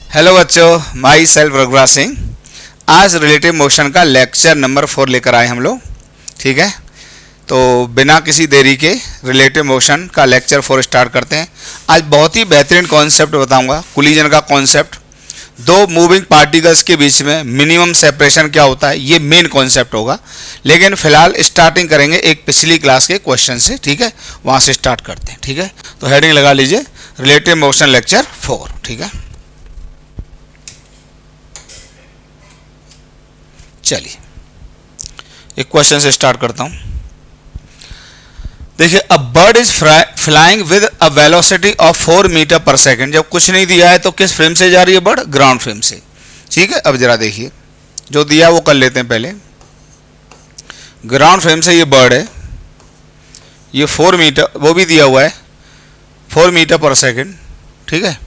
Hello बच्चों, my self Raghuraj Singh. आज relative motion का लेक्चर नंबर 4 लेकर आए हम लोग। ठीक है, तो बिना किसी देरी के रिलेटिव मोशन का लेक्चर 4 स्टार्ट करते हैं। आज बहुत ही बेहतरीन कॉन्सेप्ट बताऊंगा, कोलिजन का कॉन्सेप्ट। दो मूविंग पार्टिकल्स के बीच में मिनिमम सेपरेशन क्या होता है, ये मेन कॉन्सेप्ट होगा। लेकिन फिलहाल स्टार्टिंग करेंगे एक पिछली क्लास के क्वेश्चन से। ठीक है, वहाँ से स्टार्ट करते हैं। ठीक है, तो हेडिंग लगा लीजिए, रिलेटिव मोशन लेक्चर 4। ठीक है, चलिए एक क्वेश्चन से स्टार्ट करता हूं। देखिए, a bird is flying with a velocity of 4 metre per second. जब कुछ नहीं दिया है तो किस फ्रेम से जा रही है बर्ड? ग्राउंड फ्रेम से। ठीक है, अब जरा देखिए, जो दिया है वो कर लेते हैं पहले। ग्राउंड फ्रेम से ये बर्ड है, ये 4 मीटर, वो भी दिया हुआ है 4 मीटर पर सेकेंड। ठीक है,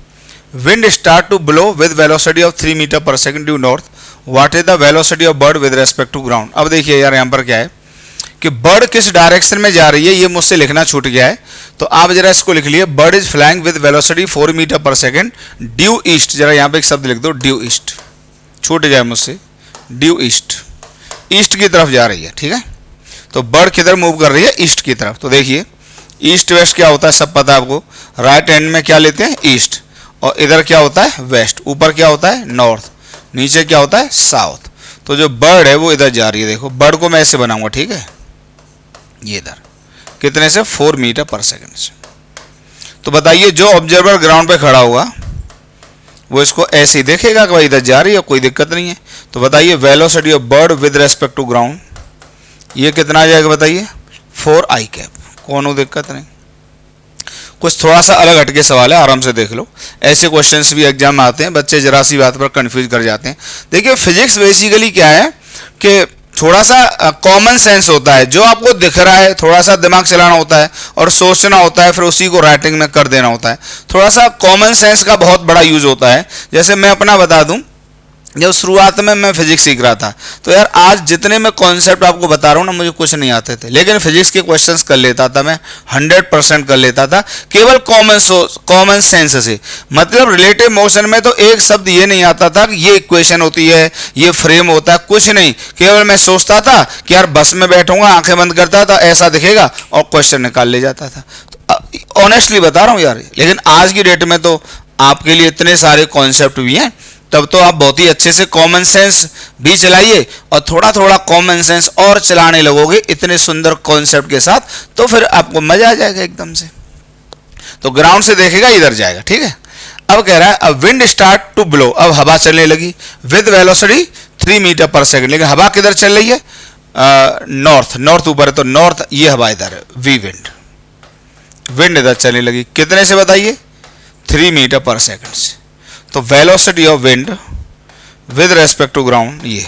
wind start to blow with velocity of 3 metre per second due north. What is the velocity of bird with respect to ground. अब देखिए यार, यहाँ पर क्या है कि बर्ड किस डायरेक्शन में जा रही है, ये मुझसे लिखना छूट गया है। तो आप जरा इसको लिख लिए, bird is flying with velocity 4 metre per second due east. जरा यहाँ पे एक शब्द लिख दो, ड्यू ईस्ट, छूट जाए मुझसे, ड्यू ईस्ट, ईस्ट की तरफ जा रही है। ठीक है, तो बर्ड किधर मूव कर रही है? ईस्ट की तरफ। तो देखिए, ईस्ट वेस्ट क्या होता है सब पता है आपको। राइट हैंड में क्या लेते हैं? ईस्ट, और इधर क्या होता है? वेस्ट। ऊपर क्या होता है? नॉर्थ। नीचे क्या होता है? साउथ। तो जो बर्ड है वो इधर जा रही है। देखो, बर्ड को मैं ऐसे बनाऊंगा। ठीक है, ये इधर कितने से? 4 मीटर पर सेकंड से। तो बताइए, जो ऑब्जर्वर ग्राउंड पे खड़ा होगा वो इसको ऐसे ही देखेगा कि भाई इधर जा रही है, कोई दिक्कत नहीं है। तो बताइए, velocity of bird with respect to ground ये कितना आ जाएगा? बताइए, 4i कैप। कोनो दिक्कत नहीं। कुछ थोड़ा सा अलग हटके सवाल है, आराम से देख लो। ऐसे क्वेश्चंस भी एग्जाम में आते हैं, बच्चे जरा सी बात पर कंफ्यूज कर जाते हैं। देखिए, फिजिक्स बेसिकली क्या है कि थोड़ा सा कॉमन सेंस होता है। जो आपको दिख रहा है थोड़ा सा दिमाग चलाना होता है और सोचना होता है, फिर उसी को राइटिंग में कर देना होता है। थोड़ा सा कॉमन सेंस का बहुत बड़ा यूज होता है। जैसे मैं अपना बता दूं, जब शुरुआत में मैं फिजिक्स सीख रहा था, तो यार आज जितने मैं कॉन्सेप्ट आपको बता रहा हूँ ना, मुझे कुछ नहीं आते थे, लेकिन फिजिक्स के क्वेश्चंस कर लेता था मैं, 100% कर लेता था, केवल कॉमन सेंस से। मतलब रिलेटिव मोशन में तो एक शब्द ये नहीं आता था कि ये इक्वेशन होती है, ये फ्रेम होता है, कुछ नहीं। केवल मैं सोचता था कि यार बस में बैठूंगा, आंखें बंद करता था, ऐसा दिखेगा और क्वेश्चन निकाल ले जाता था। तो ऑनेस्टली बता रहा हूँ यार, लेकिन आज की डेट में तो आपके लिए इतने सारे कॉन्सेप्ट भी हैं, तब तो आप बहुत ही अच्छे से कॉमन सेंस भी चलाइए और थोड़ा थोड़ा कॉमन सेंस और चलाने लगोगे इतने सुंदर कॉन्सेप्ट के साथ, तो फिर आपको मजा आ जाएगा एकदम से। तो ग्राउंड से देखेगा इधर जाएगा। ठीक है, अब कह रहा है, अब विंड स्टार्ट टू ब्लो, अब हवा चलने लगी with velocity 3 metre per second. लेकिन हवा किधर चल रही है? नॉर्थ, नॉर्थ ऊपर है तो नॉर्थ, ये हवा इधर है, वी विंड, विंड इधर चलने लगी कितने से बताइए? 3 मीटर पर सेकेंड से। तो velocity of wind with respect to ground ये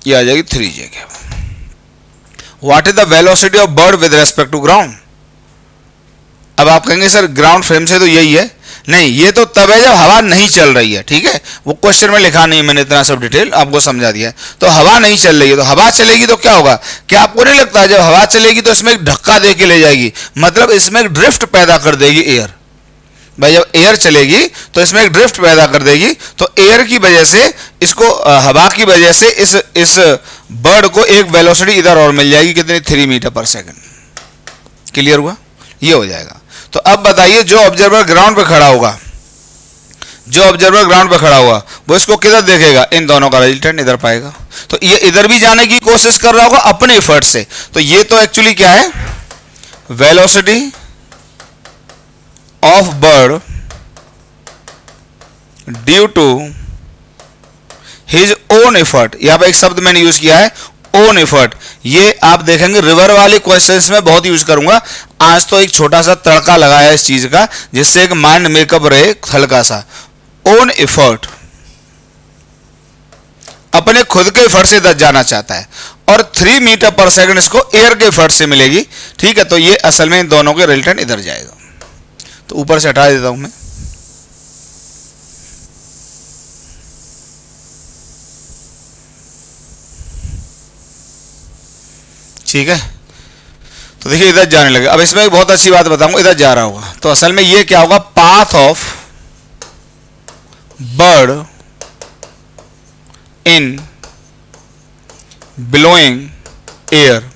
आ जाएगी 3j cap. What is the velocity of bird with respect to ground. अब आप कहेंगे सर ग्राउंड फ्रेम से तो यही है। नहीं, ये तो तब है जब हवा नहीं चल रही है। ठीक है, वो क्वेश्चन में लिखा नहीं, मैंने इतना सब डिटेल आपको समझा दिया है। तो हवा नहीं चल रही है, तो हवा चलेगी तो क्या होगा? क्या आपको नहीं लगता जब हवा चलेगी तो इसमें एक धक्का दे के ले जाएगी, मतलब इसमें एक ड्रिफ्ट पैदा कर देगी एयर। भाई जब एयर चलेगी तो इसमें एक ड्रिफ्ट पैदा कर देगी, तो एयर की वजह से इसको, हवा की वजह से इस बर्ड को एक वेलोसिटी इधर और मिल जाएगी, कितनी? 3 मीटर पर सेकेंड। क्लियर हुआ? ये हो जाएगा। तो अब बताइए, जो ऑब्जर्वर ग्राउंड पे खड़ा होगा, जो ऑब्जर्वर ग्राउंड पे खड़ा हुआ वो इसको किधर देखेगा? इन दोनों का रिजल्टेंट इधर पाएगा। तो ये इधर भी जाने की कोशिश कर रहा होगा अपने एफर्ट से। तो ये तो एक्चुअली क्या है? Velocity of bird due to his own effort. यहां पर एक शब्द मैंने यूज किया है, ओन एफर्ट। ये आप देखेंगे रिवर वाले क्वेश्चंस में बहुत यूज करूंगा। आज तो एक छोटा सा तड़का लगाया इस चीज का, जिससे एक माइंड मेकअप रहे हल्का सा। ओन एफर्ट, अपने खुद के एफर्ट से इधर जाना चाहता है, और 3 मीटर पर सेकंड इसको एयर के एफर्ट से मिलेगी। ठीक है, तो ये असल में इन दोनों के रिजल्टेंट इधर जाएगा। तो ऊपर से हटा देता हूं मैं। ठीक है, तो देखिए इधर जाने लगे। अब इसमें एक बहुत अच्छी बात बताऊंगा, इधर जा रहा होगा तो असल में ये क्या होगा, path of bird in blowing air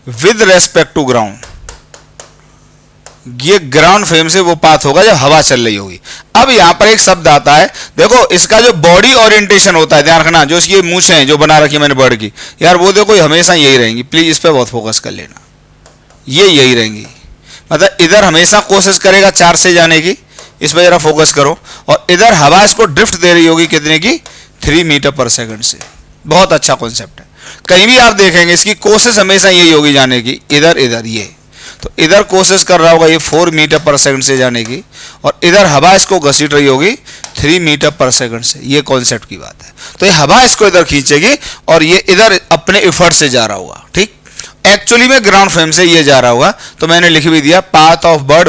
with respect to ground. ये ग्राउंड फ्रेम से वो पाथ होगा जब हवा चल रही होगी। अब यहां पर एक शब्द आता है, देखो इसका जो बॉडी ओरिएंटेशन होता है, ध्यान रखना, जो इसकी मूंछें हैं जो बना रखी है मैंने बर्ड की, यार वो देखो हमेशा यही रहेंगी, प्लीज इस पर बहुत फोकस कर लेना, ये यही रहेंगी। मतलब इधर हमेशा कोशिश करेगा 4 से जाने की, इस पर जरा फोकस करो। और इधर हवा इसको ड्रिफ्ट दे रही होगी कितने की, 3 मीटर पर सेकंड से। बहुत अच्छा कॉन्सेप्ट है, कहीं भी आप देखेंगे इसकी कोशिश हमेशा यही होगी जाने की, इधर इधर ये। तो इधर कोशिश कर रहा होगा ये 4 मीटर पर सेकंड से जाने की, और इधर हवा इसको घसीट रही होगी 3 मीटर पर सेकंड से। ये कॉन्सेप्ट की बात है। तो ये हवा इसको इधर खींचेगी और ये इधर अपने एफर्ट से जा रहा होगा, ठीक। एक्चुअली में ग्राउंड फ्रेम से ये जा रहा होगा, तो मैंने लिख भी दिया path of bird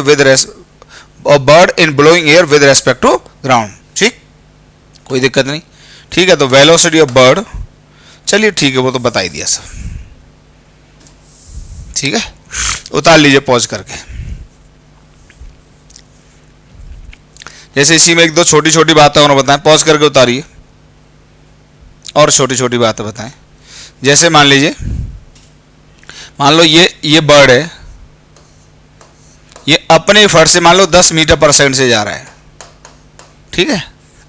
bird in blowing air with respect to ground, ठीक, कोई दिक्कत नहीं, ठीक है। तो वेलोसिटी ऑफ बर्ड, चलिए ठीक है, वो तो बता ही दिया सब, ठीक है। उतार लीजिए पॉज करके। जैसे इसी में एक दो छोटी छोटी बातें और बताएं, पॉज करके उतारिए और छोटी छोटी बातें बताएं। जैसे मान लीजिए, मान लो ये बर्ड है, ये अपने एफर्ट से मान लो 10 मीटर पर सेकंड से जा रहा है, ठीक है,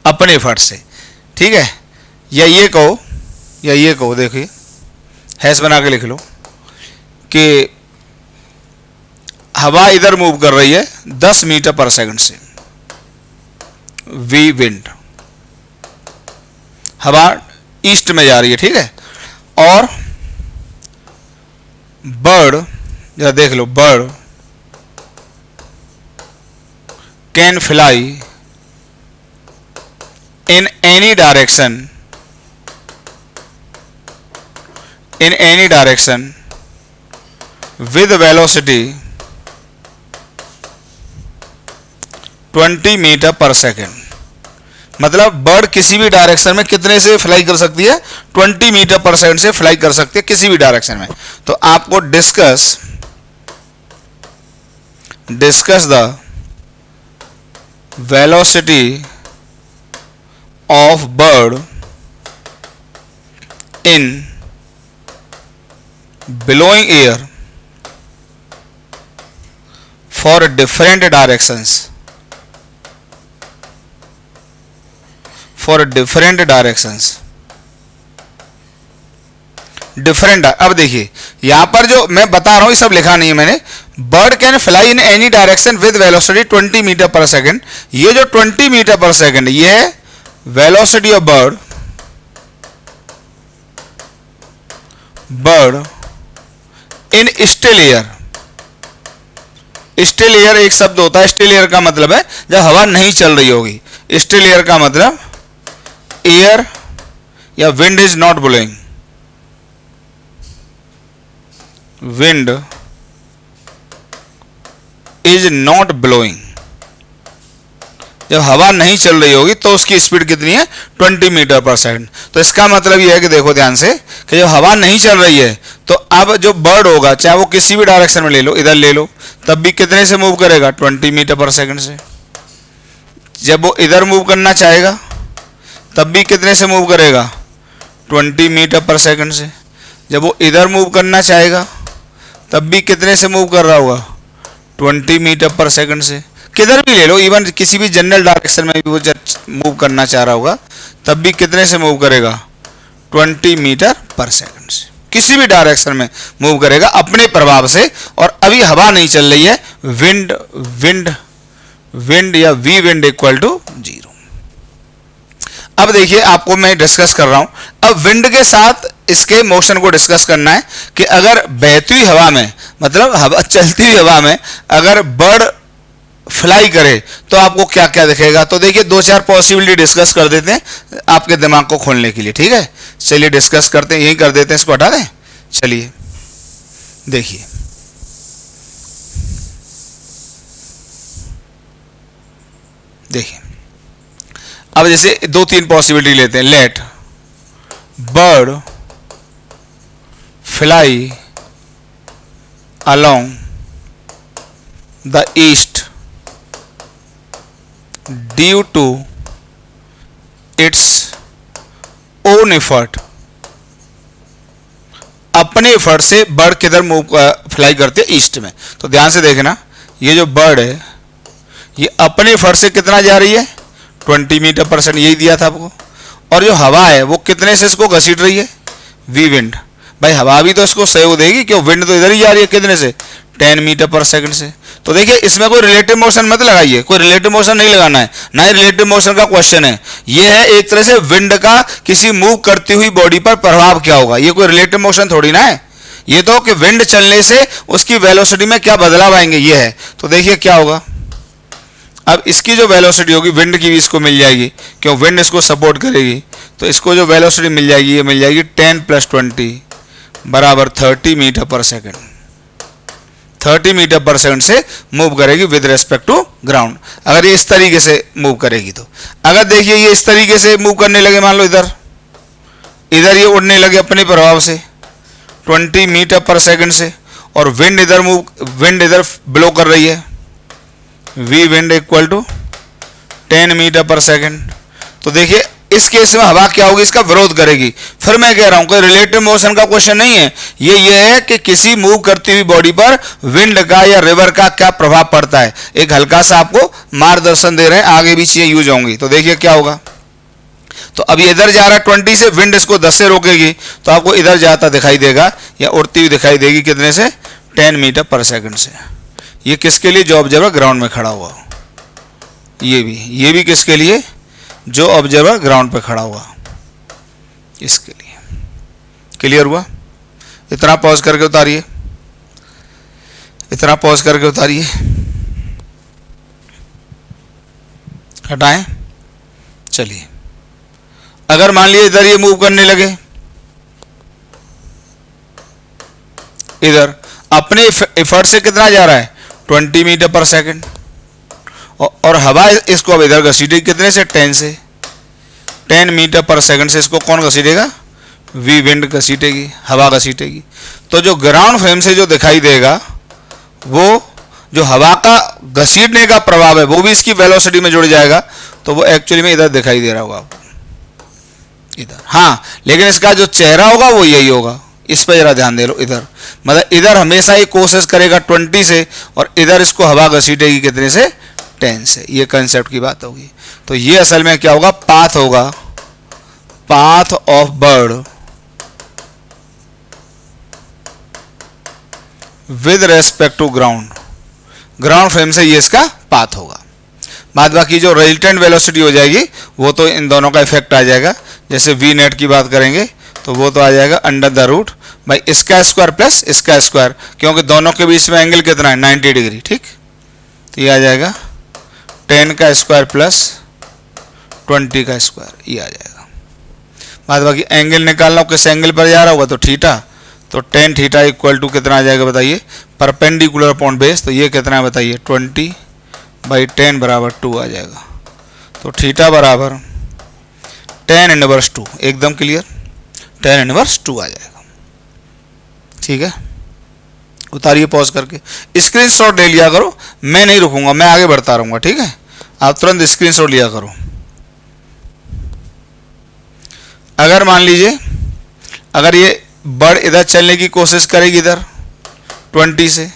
अपने एफर्ट से, ठीक है। या ये कहो, देखिए हैश बना के लिख लो कि हवा इधर मूव कर रही है 10 मीटर पर सेकंड से, वी विंड, हवा ईस्ट में जा रही है, ठीक है। और बर्ड, जरा देख लो, bird can fly in any direction, with velocity 20 metre per second. मतलब बर्ड किसी भी डायरेक्शन में कितने से फ्लाई कर सकती है, 20 मीटर पर सेकेंड से फ्लाई कर सकती है किसी भी डायरेक्शन में। तो आपको discuss the velocity of bird in blowing air for different directions, different. अब देखिए यहां पर जो मैं बता रहा हूं ये सब लिखा नहीं है मैंने। Bird can fly in any direction with velocity 20 metre per second. ये जो 20 मीटर पर सेकेंड, ये है velocity of bird in still air. Still air एक शब्द होता है, स्टिल एयर का मतलब है जब हवा नहीं चल रही होगी। स्टिल एयर का मतलब एयर या wind is not blowing, wind is not blowing. जब हवा नहीं चल रही होगी तो उसकी स्पीड कितनी है, 20 मीटर पर सेकंड। तो इसका मतलब यह है कि देखो ध्यान से कि जब हवा नहीं चल रही है तो अब जो बर्ड होगा, चाहे वो किसी भी डायरेक्शन में ले लो, इधर ले लो, तब भी कितने से मूव करेगा, 20 मीटर पर सेकंड से। जब वो इधर मूव करना चाहेगा तब भी कितने से मूव करेगा, 20 मीटर पर सेकंड से। जब वो इधर मूव करना चाहेगा तब भी कितने से मूव कर रहा होगा, 20 मीटर पर सेकंड से। किधर भी ले लो, इवन किसी भी जनरल डायरेक्शन में भी वो जब मूव करना चाह रहा होगा तब भी कितने से मूव करेगा, 20 मीटर पर सेकंड से। किसी भी डायरेक्शन में मूव करेगा अपने प्रभाव से। और अभी हवा नहीं चल रही है, विंड या वी विंड इक्वल टू 0। अब देखिए आपको मैं डिस्कस कर रहा हूं, अब विंड के साथ इसके मोशन को डिस्कस करना है कि अगर बहती हुई हवा में, मतलब हवा चलती हुई हवा में अगर बर्ड फ्लाई करे तो आपको क्या क्या दिखेगा। तो देखिए 2-4 पॉसिबिलिटी डिस्कस कर देते हैं आपके दिमाग को खोलने के लिए, ठीक है। चलिए डिस्कस करते हैं, यही कर देते हैं, इसको हटा दें। चलिए देखिए अब जैसे 2-3 पॉसिबिलिटी लेते हैं। Let bird fly along the east due to its own effort, अपने एफर्ट से बर्ड किधर मूव फ्लाई करती है, ईस्ट में। तो ध्यान से देखना, ये जो बर्ड है ये अपने एफर्ट से कितना जा रही है, 20 मीटर पर सेकंड, यही दिया था आपको। और जो हवा है वो कितने से इसको घसीट रही है, वी विंड। भाई हवा भी तो इसको सहयोग देगी, क्यों, विंड तो इधर ही जा रही है, कितने से, 10 मीटर पर सेकंड से। तो देखिए इसमें कोई रिलेटिव मोशन मत लगाइए, कोई रिलेटिव मोशन नहीं लगाना है, ना ही रिलेटिव मोशन का क्वेश्चन है। ये है एक तरह से विंड का किसी मूव करती हुई बॉडी पर प्रभाव क्या होगा, ये कोई रिलेटिव मोशन थोड़ी ना है, ये तो कि विंड चलने से उसकी वेलोसिटी में क्या बदलाव आएंगे, ये है। तो देखिए क्या होगा, अब इसकी जो वेलोसिटी होगी विंड की भी इसको मिल जाएगी, क्यों, विंड इसको सपोर्ट करेगी। तो इसको जो वेलोसिटी मिल जाएगी, ये मिल जाएगी 10 + 20 बराबर 30 metre per second. 30 metre per second से मूव करेगी विद रेस्पेक्ट टू ग्राउंड, अगर ये इस तरीके से मूव करेगी तो। अगर देखिए ये इस तरीके से मूव करने लगे, मान लो इधर ये उड़ने लगे अपने प्रभाव से 20 मीटर पर सेकंड से, और विंड इधर ब्लो कर रही है, V wind equal to 10 metre per second. तो देखिए इस केस में हवा क्या होगी, इसका विरोध करेगी। फिर मैं कह रहा हूं कोई रिलेटिव मोशन का क्वेश्चन नहीं है, ये है कि किसी मूव करती हुई बॉडी पर विंड का या रिवर का क्या प्रभाव पड़ता है। एक हल्का सा आपको मार्गदर्शन दे रहे हैं, आगे भी चीजें यूज होंगी। तो देखिए क्या होगा, तो अब ये इधर जा रहा है 20 से, विंड इसको 10 से रोकेगी, तो आपको इधर जाता दिखाई देगा या उड़ती हुई दिखाई देगी, कितने से, 10 मीटर पर सेकंड से। ये किसके लिए, जो ऑब्जर्वर ग्राउंड में खड़ा हुआ, ये भी किसके लिए, जो ऑब्जर्वर ग्राउंड पे खड़ा हुआ, इसके लिए। क्लियर हुआ, इतना पॉज करके उतारिए, इतना पॉज करके उतारिए, हटाएं। चलिए अगर मान लिया इधर ये मूव करने लगे, इधर अपने एफर्ट से कितना जा रहा है, 20 मीटर पर सेकंड, और हवा इसको अब इधर घसीटेगी, कितने से, 10 से, 10 मीटर पर सेकंड से इसको कौन घसीटेगा, वी विंड घसीटेगी, हवा घसीटेगी। तो जो ग्राउंड फ्रेम से जो दिखाई देगा, वो जो हवा का घसीटने का प्रभाव है वो भी इसकी वेलोसिटी में जुड़ जाएगा, तो वो एक्चुअली में इधर दिखाई दे रहा होगा आपको, इधर। हाँ, लेकिन इसका जो चेहरा होगा वो यही होगा, इस पर जरा ध्यान दे लो। इधर मतलब इधर हमेशा ये कोशिश करेगा 20 से, और इधर इसको हवा घसीटेगी कितने से, 10 से। ये कंसेप्ट की बात होगी। तो ये असल में क्या होगा, पाथ होगा, path of bird with respect to ground, ground frame से ये इसका पाथ होगा। बाद बाकी जो रिजल्टेंट वेलोसिटी हो जाएगी वो तो इन दोनों का इफेक्ट आ जाएगा। जैसे वी नेट की बात करेंगे तो वो तो आ जाएगा अंडर द रूट भाई इसका स्क्वायर प्लस इसका स्क्वायर, क्योंकि दोनों के बीच में एंगल कितना है, 90 डिग्री, ठीक। तो ये आ जाएगा 10 का स्क्वायर प्लस 20 का स्क्वायर, ये आ जाएगा। बाद बाकी एंगल निकालना, किस एंगल पर जा रहा होगा, तो थीटा, तो tan थीटा इक्वल टू कितना आ जाएगा बताइए, परपेंडिकुलर अपॉन बेस, तो ये कितना है बताइए, 20/10 बराबर 2 आ जाएगा। तो थीटा बराबर tan इनवर्स 2, एकदम क्लियर, tan इनवर्स 2 आ जाएगा। ठीक है, उतारिए पॉज करके, स्क्रीनशॉट ले लिया करो, मैं नहीं रुकूंगा, मैं आगे बढ़ता रहूंगा, ठीक है। आप तुरंत स्क्रीनशॉट लिया करो। अगर मान लीजिए अगर ये बर्ड इधर चलने की कोशिश करेगी इधर 20 से,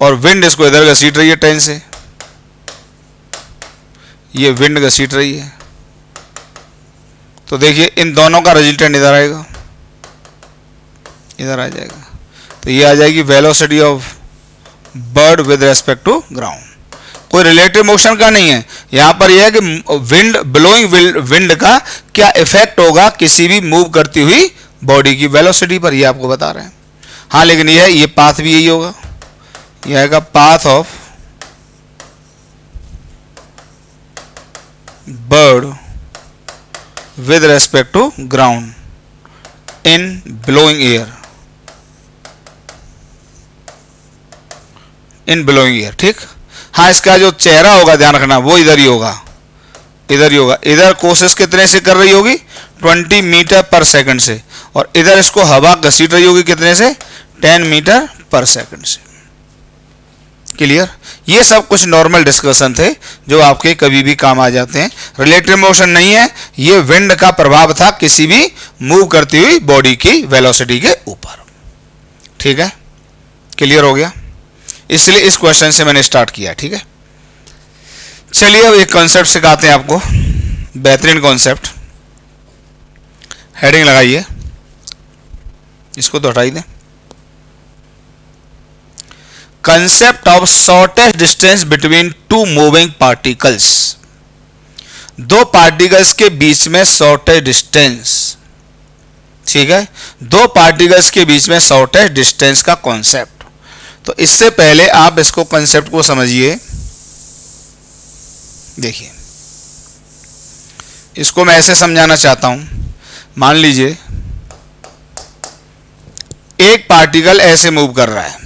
और विंड इसको इधर घसीट रही है 10 से, ये विंड घसीट रही है, तो देखिए इन दोनों का रिजल्टेंट इधर आएगा, इधर आ जाएगा। तो ये आ जाएगी velocity of bird with respect to ground. कोई रिलेटिव मोशन का नहीं है, यहां पर यह है कि विंड ब्लोइंग विंड का क्या इफेक्ट होगा किसी भी मूव करती हुई बॉडी की वेलोसिटी पर, ये आपको बता रहे हैं। हाँ, लेकिन ये पाथ भी यही होगा, यह आएगा path of bird with respect to ground in blowing air, in blowing air, ठीक। हाँ, इसका जो चेहरा होगा ध्यान रखना, वो इधर ही होगा, इधर ही होगा। इधर कोशिश कितने से कर रही होगी, 20 मीटर पर सेकंड से, और इधर इसको हवा घसीट रही होगी कितने से, 10 मीटर पर सेकंड से। क्लियर? ये सब कुछ नॉर्मल डिस्कशन थे जो आपके कभी भी काम आ जाते हैं। रिलेटिव मोशन नहीं है, ये विंड का प्रभाव था किसी भी मूव करती हुई बॉडी की वेलोसिटी के ऊपर। ठीक है, क्लियर हो गया? इसलिए इस क्वेश्चन से मैंने स्टार्ट किया। ठीक है, चलिए अब एक कॉन्सेप्ट सिखाते हैं आपको, बेहतरीन कॉन्सेप्ट। हेडिंग लगाइए, इसको तो हटाई दें। Concept of shortest distance between two moving particles. दो पार्टिकल्स के बीच में शॉर्टेस्ट डिस्टेंस। ठीक है, दो पार्टिकल्स के बीच में शॉर्टेस्ट डिस्टेंस का कॉन्सेप्ट। तो इससे पहले आप इसको कॉन्सेप्ट को समझिए। देखिए, इसको मैं ऐसे समझाना चाहता हूं। मान लीजिए एक पार्टिकल ऐसे मूव कर रहा है,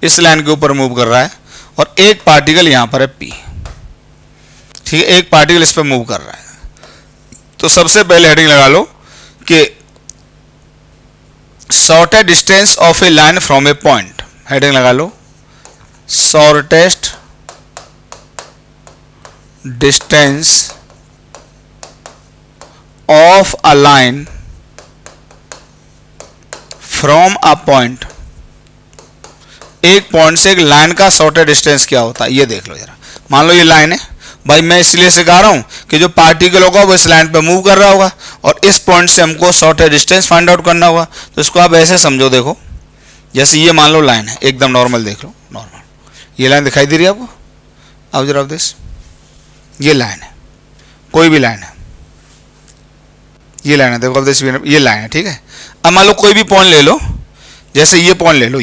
इस लाइन के ऊपर मूव कर रहा है, और एक पार्टिकल यहां पर है P। ठीक है, एक पार्टिकल इस पर मूव कर रहा है। तो सबसे पहले हेडिंग लगा लो कि shortest distance of a line from a point. Heading लगा लो, shortest distance of a line from a point. एक पॉइंट से एक लाइन का शॉर्टेस्ट डिस्टेंस क्या होता है ये देख लो जरा। मान लो ये लाइन है भाई, मैं इसलिए सिखा रहा हूं कि जो पार्टिकल होगा वो इस लाइन पे मूव कर रहा होगा और इस पॉइंट से हमको शॉर्टेस्ट डिस्टेंस फाइंड आउट करना होगा। तो इसको आप ऐसे समझो, देखो जैसे ये मान लो लाइन है, एकदम नॉर्मल देख लो, नॉर्मल। ये लाइन दिखाई दे रही है आपको? अब जरा दिस, ये लाइन है, कोई भी लाइन है, ये लाइन है, देखो अब दिस, ये लाइन है। ठीक है, अब मान लो कोई भी पॉइंट ले लो, जैसे ये पॉइंट ले लो,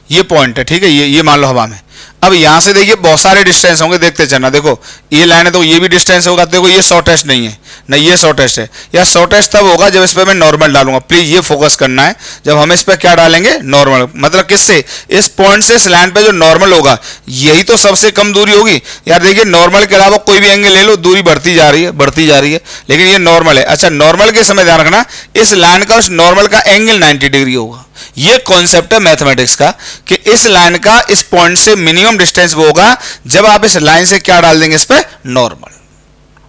ये पॉइंट है। ठीक है, ये मान लो हवा में। अब यहां से देखिए बहुत सारे डिस्टेंस होंगे, देखते चलना। देखो ये लाइन है तो ये भी डिस्टेंस होगा। देखो ये शॉर्टेस्ट नहीं है, नहीं ये शॉर्टेस्ट है। या शॉर्टेस्ट तब होगा जब इस पर मैं नॉर्मल डालूंगा। प्लीज ये फोकस करना है, जब हम इस पर क्या डालेंगे? नॉर्मल। मतलब किससे? इस पॉइंट से इस लाइन पे जो नॉर्मल होगा, यही तो सबसे कम दूरी होगी यार। देखिए नॉर्मल के अलावा कोई भी एंगल ले लो, दूरी बढ़ती जा रही है, बढ़ती जा रही है, लेकिन ये नॉर्मल है। अच्छा, नॉर्मल के समय ध्यान रखना, इस लाइन का उस नॉर्मल का एंगल 90 डिग्री होगा। ये कॉन्सेप्ट है मैथमेटिक्स का कि इस लाइन का इस पॉइंट से मिनिमम डिस्टेंस वो होगा जब आप इस लाइन से क्या डाल देंगे? इस पे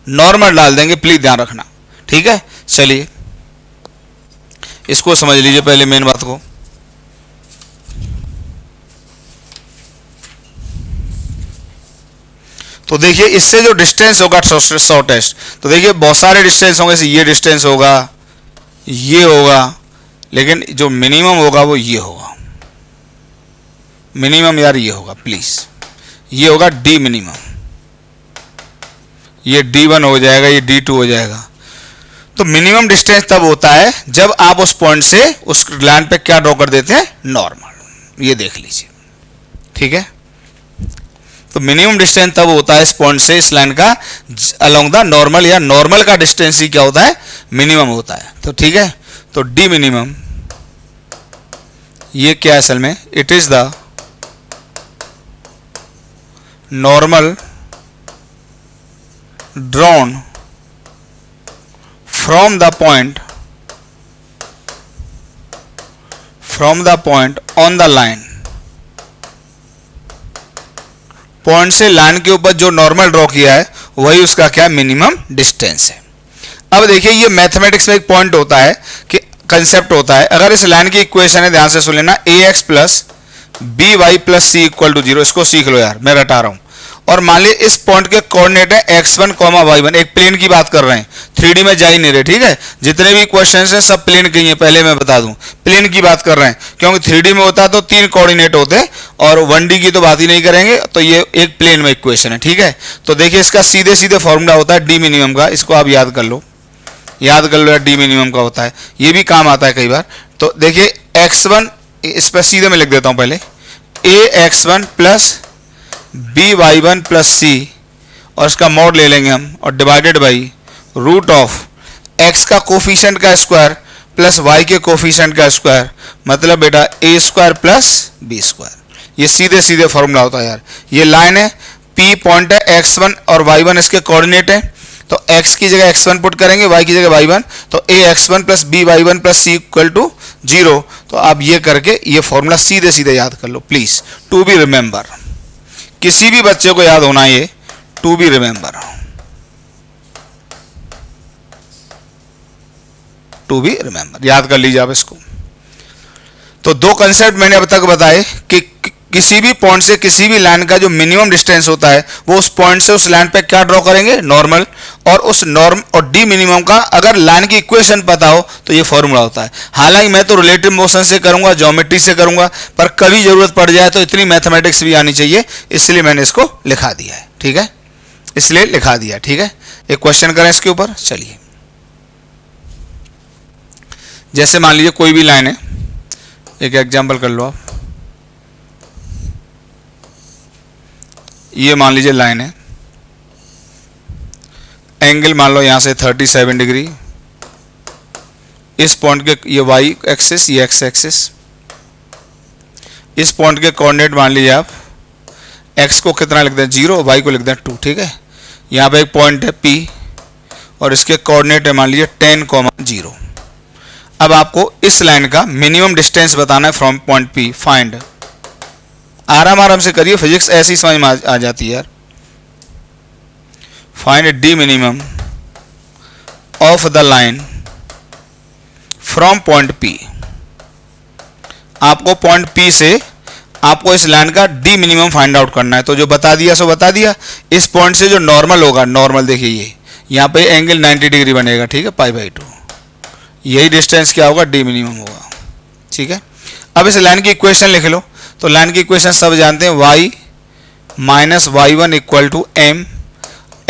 नॉर्मल डाल देंगे। प्लीज ध्यान रखना। ठीक है, चलिए इसको समझ लीजिए पहले मेन बात को। तो देखिए इससे जो डिस्टेंस होगा शॉर्टेस्ट, तो देखिए बहुत सारे डिस्टेंस होंगे। ये डिस्टेंस होगा, ये होगा, लेकिन जो मिनिमम होगा वो ये होगा। मिनिमम यार ये होगा, प्लीज ये होगा डी मिनिमम। ये D1 हो जाएगा, ये D2 हो जाएगा। तो मिनिमम डिस्टेंस तब होता है जब आप उस पॉइंट से उस लाइन पे क्या ड्रॉ कर देते हैं? नॉर्मल। ये देख लीजिए। ठीक है, तो मिनिमम डिस्टेंस तब होता है इस पॉइंट से इस लाइन का अलोंग द नॉर्मल, या नॉर्मल का डिस्टेंस ही क्या होता है? मिनिमम होता है। तो ठीक है, तो डी मिनिमम ये क्या है असल में? It is the normal drawn from the point on the line. Point से लाइन के ऊपर जो नॉर्मल ड्रॉ किया है वही उसका क्या? मिनिमम डिस्टेंस है। अब देखिए ये मैथमेटिक्स में एक पॉइंट होता है कि कंसेप्ट होता है। अगर इस लाइन की इक्वेशन है, ध्यान से सुन लेना, ax plus B Y plus C equal to 0। इसको सीख लो यार, मैं रटा रहा हूं। और मान लीजिए इस पॉइंट के कोऑर्डिनेट है x1, y1। एक प्लेन की बात कर रहे हैं, 3D में जा ही नहीं रहे। ठीक है, जितने भी क्वेश्चन हैं सब प्लेन के ही हैं, पहले मैं बता दूं, प्लेन की बात कर रहे हैं। क्योंकि 3D में होता तो 3 कोऑर्डिनेट होते और 1D की तो बात ही नहीं करेंगे। तो ये एक प्लेन में इक्वेशन है। ठीक है, तो देखिए इसका सीधे सीधे फॉर्मूला होता है डी मिनिमम का। इसको आप याद कर लो यार, डी मिनिमम का होता है। ये भी काम आता है कई बार। तो देखिए x1, इस पर सीधे मैं लिख देता हूं पहले, ax1 प्लस बी वाई1 प्लस सी, और इसका मॉड ले लेंगे हम, और divided by root of x का कोफिशिएंट का स्क्वायर प्लस y के कोफिशिएंट का स्क्वायर, मतलब बेटा a square plus b square. ये सीधे सीधे फॉर्मूला होता है यार। ये लाइन है, p पॉइंट है, x1 और y1 इसके कोऑर्डिनेट है। तो x की जगह x1 पुट करेंगे, y की जगह y1, तो ax1 plus by1 plus c equal to 0। तो आप ये करके ये फॉर्मूला सीधे सीधे याद कर लो प्लीज, टू बी रिमेंबर। किसी भी बच्चे को याद होना ये, to be remember, to be remember, याद कर लीजिए आप इसको। तो दो कंसेप्ट मैंने अब तक बताए कि किसी भी पॉइंट से किसी भी लाइन का जो मिनिमम डिस्टेंस होता है वो उस पॉइंट से उस लाइन पे क्या ड्रॉ करेंगे, नॉर्मल, और उस नॉर्म और डी मिनिमम का अगर लाइन की इक्वेशन पता हो तो ये फॉर्मूला होता है। हालांकि मैं तो रिलेटिव मोशन से करूंगा, ज्योमेट्री से करूंगा, पर कभी जरूरत पड़ जाए तो इतनी मैथमेटिक्स भी आनी चाहिए, इसलिए मैंने इसको लिखा दिया है, ठीक है, इसलिए लिखा दिया, ठीक है। एक क्वेश्चन करें इसके ऊपर, चलिए। जैसे मान लीजिए कोई भी लाइन है, एक एग्जाम्पल कर लो आप, ये मान लीजिए लाइन है, एंगल मान लो यहां से 37 डिग्री, इस पॉइंट के ये y एक्सिस, ये x एक्सिस, इस पॉइंट के कोऑर्डिनेट मान लीजिए आप, x को कितना लिख दें 0, y को लिख दें 2, ठीक है। यहाँ पे एक पॉइंट है P और इसके कोऑर्डिनेट है मान लीजिए 10,0। अब आपको इस लाइन का मिनिमम डिस्टेंस बताना है फ्रॉम पॉइंट P, फाइंड। आराम आराम से करिए, फिजिक्स ऐसी समझ में आ जाती है यार। Find D minimum of the line from point P। आपको पॉइंट P से आपको इस लाइन का डी मिनिमम फाइंड आउट करना है। तो जो बता दिया सो बता दिया। इस पॉइंट से जो नॉर्मल होगा, नॉर्मल देखिए ये यहाँ पे एंगल 90 डिग्री बनेगा, ठीक है, π/2, यही डिस्टेंस क्या होगा, डी मिनिमम होगा, ठीक है। अब इस लाइन की इक्वेशन लिख लो। तो लाइन की इक्वेशन सब जानते हैं, y minus y1 equal to m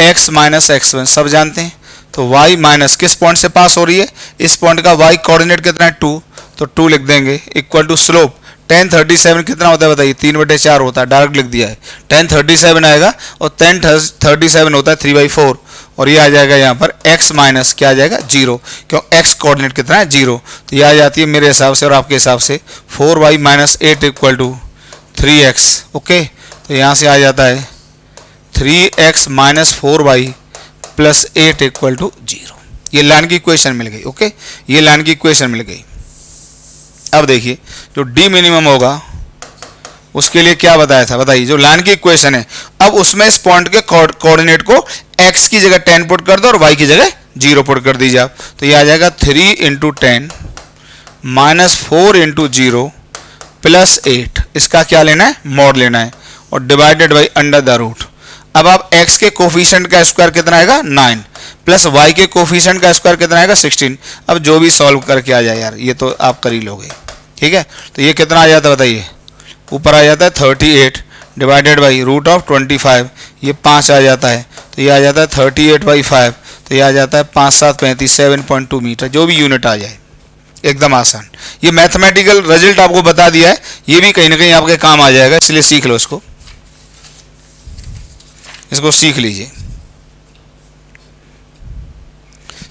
x minus x1, सब जानते हैं। तो y माइनस किस पॉइंट से पास हो रही है, इस पॉइंट का y कोऑर्डिनेट कितना है 2, तो 2 लिख देंगे, इक्वल टू स्लोप 1037 कितना होता है बताइए, 3/4 होता है, डायरेक्ट लिख दिया है, 1037 आएगा और 1037 होता है 3/4, और ये आ जाएगा यहाँ पर x माइनस क्या आ जाएगा 0, क्यों x कोऑर्डिनेट कितना है 0। तो ये आ जाती है मेरे हिसाब से और आपके हिसाब से 4y minus 8 equal to 3x, okay. तो यहाँ से आ जाता है 3x minus 4y plus 8 equal to 0। ये लाइन की इक्वेशन मिल गई, ओके, ये लाइन की इक्वेशन मिल गई। अब देखिए जो डी मिनिमम होगा उसके लिए क्या बताया था, बताइए, जो लाइन की इक्वेशन है, अब उसमें इस पॉइंट के कोऑर्डिनेट को x की जगह 10 पुट कर दो और y की जगह 0 पुट कर दीजिए आप। तो ये आ जाएगा 3 × 10 माइनस 4 × 0 प्लस 8, इसका क्या लेना है, मॉड लेना है, और divided by under the root. अब आप x के कोफिशिएंट का स्क्वायर कितना आएगा 9, प्लस y के कोफिशिएंट का स्क्वायर कितना आएगा 16। अब जो भी सॉल्व करके आ जाए यार, ये तो आप कर ही लोगे, ठीक है। तो ये कितना आ जाता है बताइए, ऊपर आ जाता है 38 डिवाइडेड बाई रूट ऑफ 25, ये 5 आ जाता है, तो ये आ जाता है 38/5, तो ये आ जाता है 5 7 35 7.2 मीटर, जो भी यूनिट आ जाए, एकदम आसान। ये मैथमेटिकल रिजल्ट आपको बता दिया है, ये भी कहीं ना कहीं आपके काम आ जाएगा, इसलिए सीख लो इसको, इसको सीख लीजिए,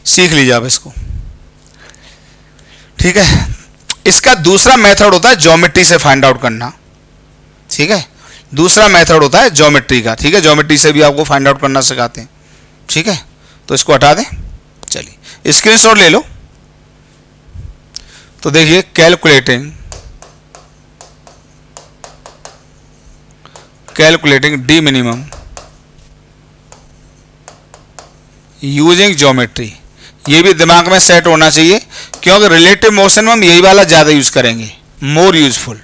सीख लीजिए आप इसको, ठीक है। इसका दूसरा मेथड होता है ज्योमेट्री से फाइंड आउट करना, ठीक है, दूसरा मेथड होता है ज्योमेट्री का, ठीक है, ज्योमेट्री से भी आपको फाइंड आउट करना सिखाते हैं, ठीक है। तो इसको हटा दें, चलिए स्क्रीनशॉट ले लो। तो देखिए calculating D minimum using geometry, ये भी दिमाग में सेट होना चाहिए, क्योंकि रिलेटिव मोशन में हम यही वाला ज़्यादा यूज करेंगे, मोर यूजफुल।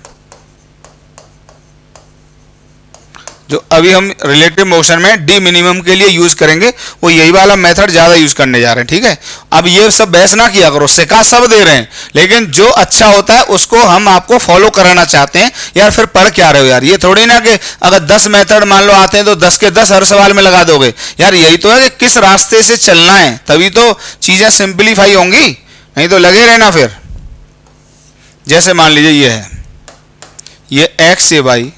जो अभी हम रिलेटिव मोशन में डी मिनिमम के लिए यूज करेंगे, वो यही वाला मेथड ज़्यादा यूज करने जा रहे हैं, ठीक है। अब ये सब बहस ना किया करो, सिखा सब दे रहे हैं, लेकिन जो अच्छा होता है उसको हम आपको फॉलो कराना चाहते हैं। यार फिर पढ़ क्या रहे हो यार, ये थोड़ी ना कि अगर 10 मेथड मान लो आते हैं तो 10 के 10 हर सवाल में लगा दोगे। यार यही तो है कि किस रास्ते से चलना है, तभी तो चीज़ें सिंप्लीफाई होंगी, नहीं तो लगे रहना फिर। जैसे मान लीजिए ये है, ये x ये y,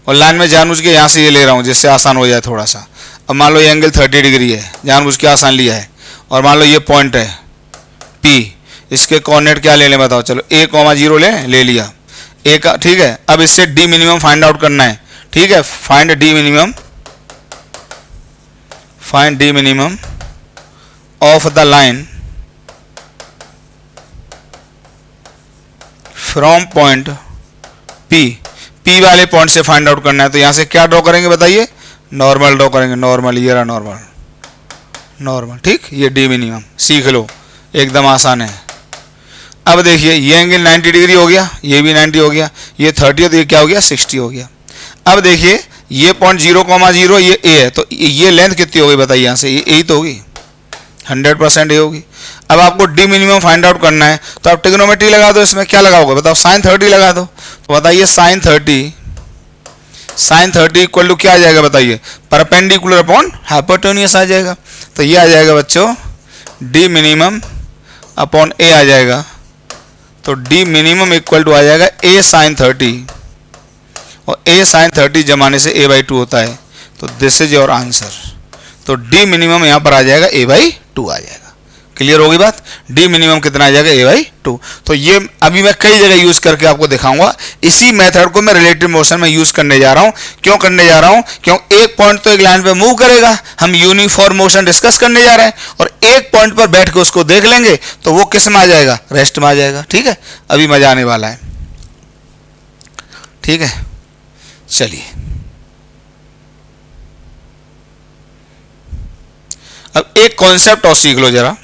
और लाइन में जानबूझ के यहाँ से ये ले रहा हूँ जिससे आसान हो जाए थोड़ा सा। अब मान लो ये एंगल 30 डिग्री है, जानबूझ के आसान लिया है, और मान लो ये पॉइंट है P, इसके कोऑर्डिनेट क्या ले लें बताओ, चलो a,0 ले लिया a का, ठीक है। अब इससे डी मिनिमम फाइंड आउट करना है, ठीक है, find D minimum find D minimum of the line from point P वाले पॉइंट से फाइंड आउट करना है। तो यहां से क्या ड्रॉ करेंगे बताइए, नॉर्मल ड्रॉ करेंगे, नॉर्मल, ये रहा नॉर्मल, नॉर्मल, ठीक। ये डी मिनिमम सीख लो, एकदम आसान है। अब देखिए ये एंगल 90 डिग्री हो गया, ये भी 90 हो गया, ये 30 है तो ये क्या हो गया 60 हो गया। अब देखिए ये पॉइंट 0,0 ये ए है, तो ये लेंथ कितनी होगी बताइए, यहाँ से ये तो होगी 100% ये होगी। अब आपको डी मिनिमम फाइंड आउट करना है तो आप ट्रिग्नोमेट्री लगा दो, इसमें क्या लगाओगे बताओ, sin 30 लगा दो। तो बताइए sin 30 इक्वल टू क्या आ जाएगा बताइए, परपेंडिकुलर अपॉन हाइपोटेन्यूस आ जाएगा। तो ये आ जाएगा बच्चों डी मिनिमम अपॉन ए आ जाएगा। तो डी मिनिमम इक्वल टू आ जाएगा ए sin 30, और ए sin 30 जमाने से a/2 होता है। तो दिस इज योर आंसर। तो डी मिनिमम यहाँ पर आ जाएगा a/2 आ जाएगा। क्लियर होगी बात, डी मिनिमम कितना आ जाएगा a/2। तो ये अभी मैं कई जगह यूज करके आपको दिखाऊंगा। इसी मेथड को मैं रिलेटिव मोशन में यूज करने जा रहा हूं। क्यों करने जा रहा हूं, क्यों एक पॉइंट तो एक लाइन पे मूव करेगा, हम यूनिफॉर्म मोशन डिस्कस करने जा रहे हैं, और एक पॉइंट पर बैठ के उसको देख लेंगे तो वो किस में आ जाएगा, रेस्ट में आ जाएगा। ठीक है, अभी मजा आने वाला है। ठीक है, चलिए अब एक कॉन्सेप्ट और सीख लो जरा,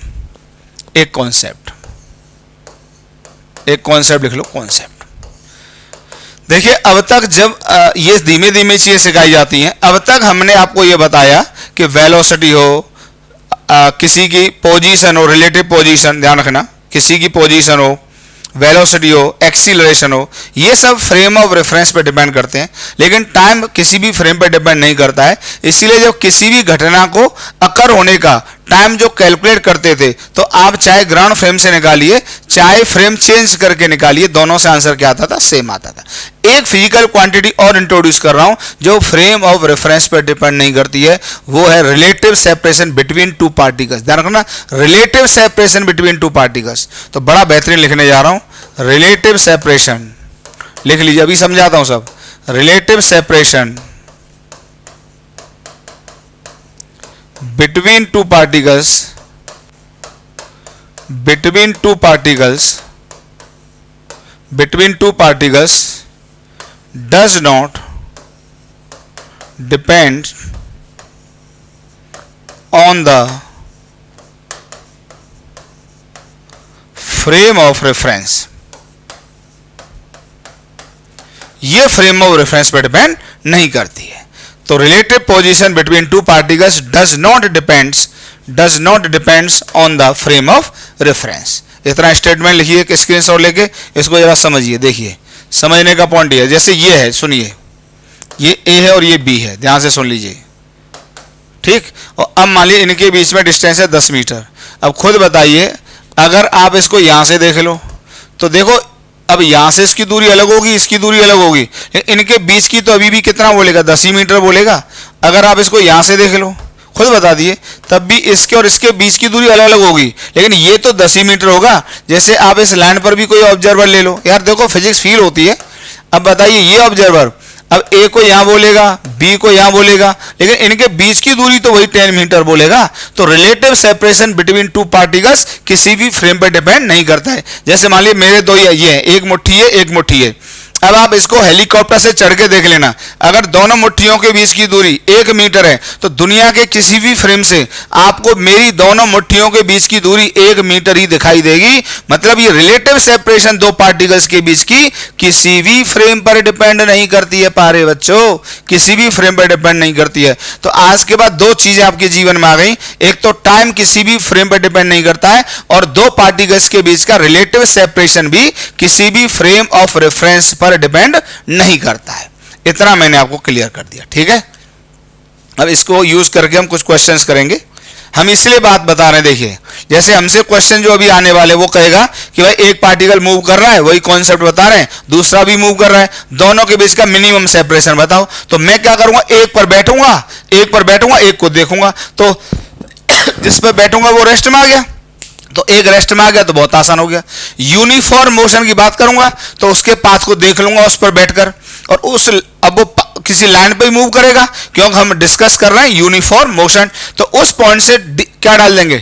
एक कॉन्सेप्ट लिख लो, कॉन्सेप्ट। देखिए अब तक जब ये धीमे धीमे चीजें सिखाई जाती हैं, अब तक हमने आपको ये बताया कि वेलोसिटी हो, किसी की पोजीशन हो, रिलेटिव पोजीशन ध्यान रखना, किसी की पोजीशन हो, वेलोसिटी हो, एक्सीलरेशन हो, ये सब फ्रेम ऑफ रेफरेंस पे डिपेंड करते हैं। लेकिन टाइम किसी भी फ्रेम पे डिपेंड नहीं करता है। इसीलिए जब किसी भी घटना को अकर होने का टाइम जो कैलकुलेट करते थे, तो आप चाहे ग्राउंड फ्रेम से निकालिए, चाहे फ्रेम चेंज करके निकालिए, दोनों से आंसर क्या आता था, सेम आता था। एक फिजिकल क्वांटिटी और इंट्रोड्यूस कर रहा हूं जो फ्रेम ऑफ रेफरेंस पर डिपेंड नहीं करती है, वो है relative separation between two particles. ध्यान रखना, relative separation between two particles. तो बड़ा बेहतरीन लिखने जा रहा हूं, रिलेटिव सेपरेशन लिख लीजिए, अभी समझाता हूं सब। Relative separation between two particles does not depend on the frame of reference। ये फ्रेम ऑफ रेफरेंस पर डिपेंड नहीं करती है। तो relative position between two particles does not depends on the frame of reference. इतना स्टेटमेंट लिखिए कि screenshot लेके इसको जरा समझिए। देखिए समझने का पॉइंट ये है, जैसे ये है, सुनिए, ये ए है और ये बी है, ध्यान से सुन लीजिए, ठीक। और अब मान लीजिए इनके बीच में डिस्टेंस है 10 मीटर। अब खुद बताइए, अगर आप इसको यहां से देख लो तो देखो, अब यहां से इसकी दूरी अलग होगी, इसकी दूरी अलग होगी, इनके बीच की तो अभी भी कितना बोलेगा, 10 ही मीटर बोलेगा। अगर आप इसको यहां से देख लो, खुद बता दिए, तब भी इसके और इसके बीच की दूरी अलग अलग होगी, लेकिन ये तो 10 ही मीटर होगा। जैसे आप इस लाइन पर भी कोई ऑब्जर्वर ले लो, यार देखो फिजिक्स फील होती है। अब बताइए ये ऑब्जर्वर अब ए को यहां बोलेगा, बी को यहां बोलेगा, लेकिन इनके बीच की दूरी तो वही 10 मीटर बोलेगा। तो relative separation between two particles किसी भी फ्रेम पर डिपेंड नहीं करता है। जैसे मान लीजिए मेरे दो ये है, एक मुट्ठी है, एक मुट्ठी है। अब आप इसको हेलीकॉप्टर से चढ़ के देख लेना, अगर दोनों मुट्ठियों के बीच की दूरी 1 मीटर है तो दुनिया के किसी भी फ्रेम से आपको मेरी दोनों मुट्ठियों के बीच की दूरी 1 मीटर ही दिखाई देगी। मतलब ये रिलेटिव सेपरेशन दो पार्टिकल्स के बीच की किसी भी फ्रेम पर डिपेंड नहीं करती है। पारे बच्चों, किसी भी फ्रेम पर डिपेंड नहीं करती है। तो आज के बाद 2 चीजें आपके जीवन में आ गई, एक तो टाइम किसी भी फ्रेम पर डिपेंड नहीं करता है, और दो पार्टिकल्स के बीच का रिलेटिव सेपरेशन भी किसी भी फ्रेम ऑफ रेफरेंस पर डिपेंड नहीं करता है। इतना मैंने आपको क्लियर कर दिया, ठीक है। अब इसको यूज करके हम कुछ क्वेश्चंस करेंगे। हम इसलिए बात बता रहे हैं, देखिए जैसे हमसे क्वेश्चन जो अभी आने वाले वो कहेगा कि भाई एक पार्टिकल मूव कर रहा है, वही कॉन्सेप्ट बता रहे हैं, दूसरा भी मूव कर रहा है, दोनों के बीच का मिनिमम सेपरेशन बताओ। तो मैं क्या करूंगा, एक पर बैठूंगा, एक को देखूंगा, तो जिस पर बैठूंगा वो रेस्ट में आ गया, तो एक रेस्ट में आ गया तो बहुत आसान हो गया। यूनिफॉर्म मोशन की बात करूंगा तो उसके पाथ को देख लूंगा उस पर बैठकर, और उस अब वो किसी लाइन पे ही मूव करेगा, क्योंकि हम डिस्कस कर रहे हैं यूनिफॉर्म मोशन, तो उस पॉइंट से क्या डाल देंगे,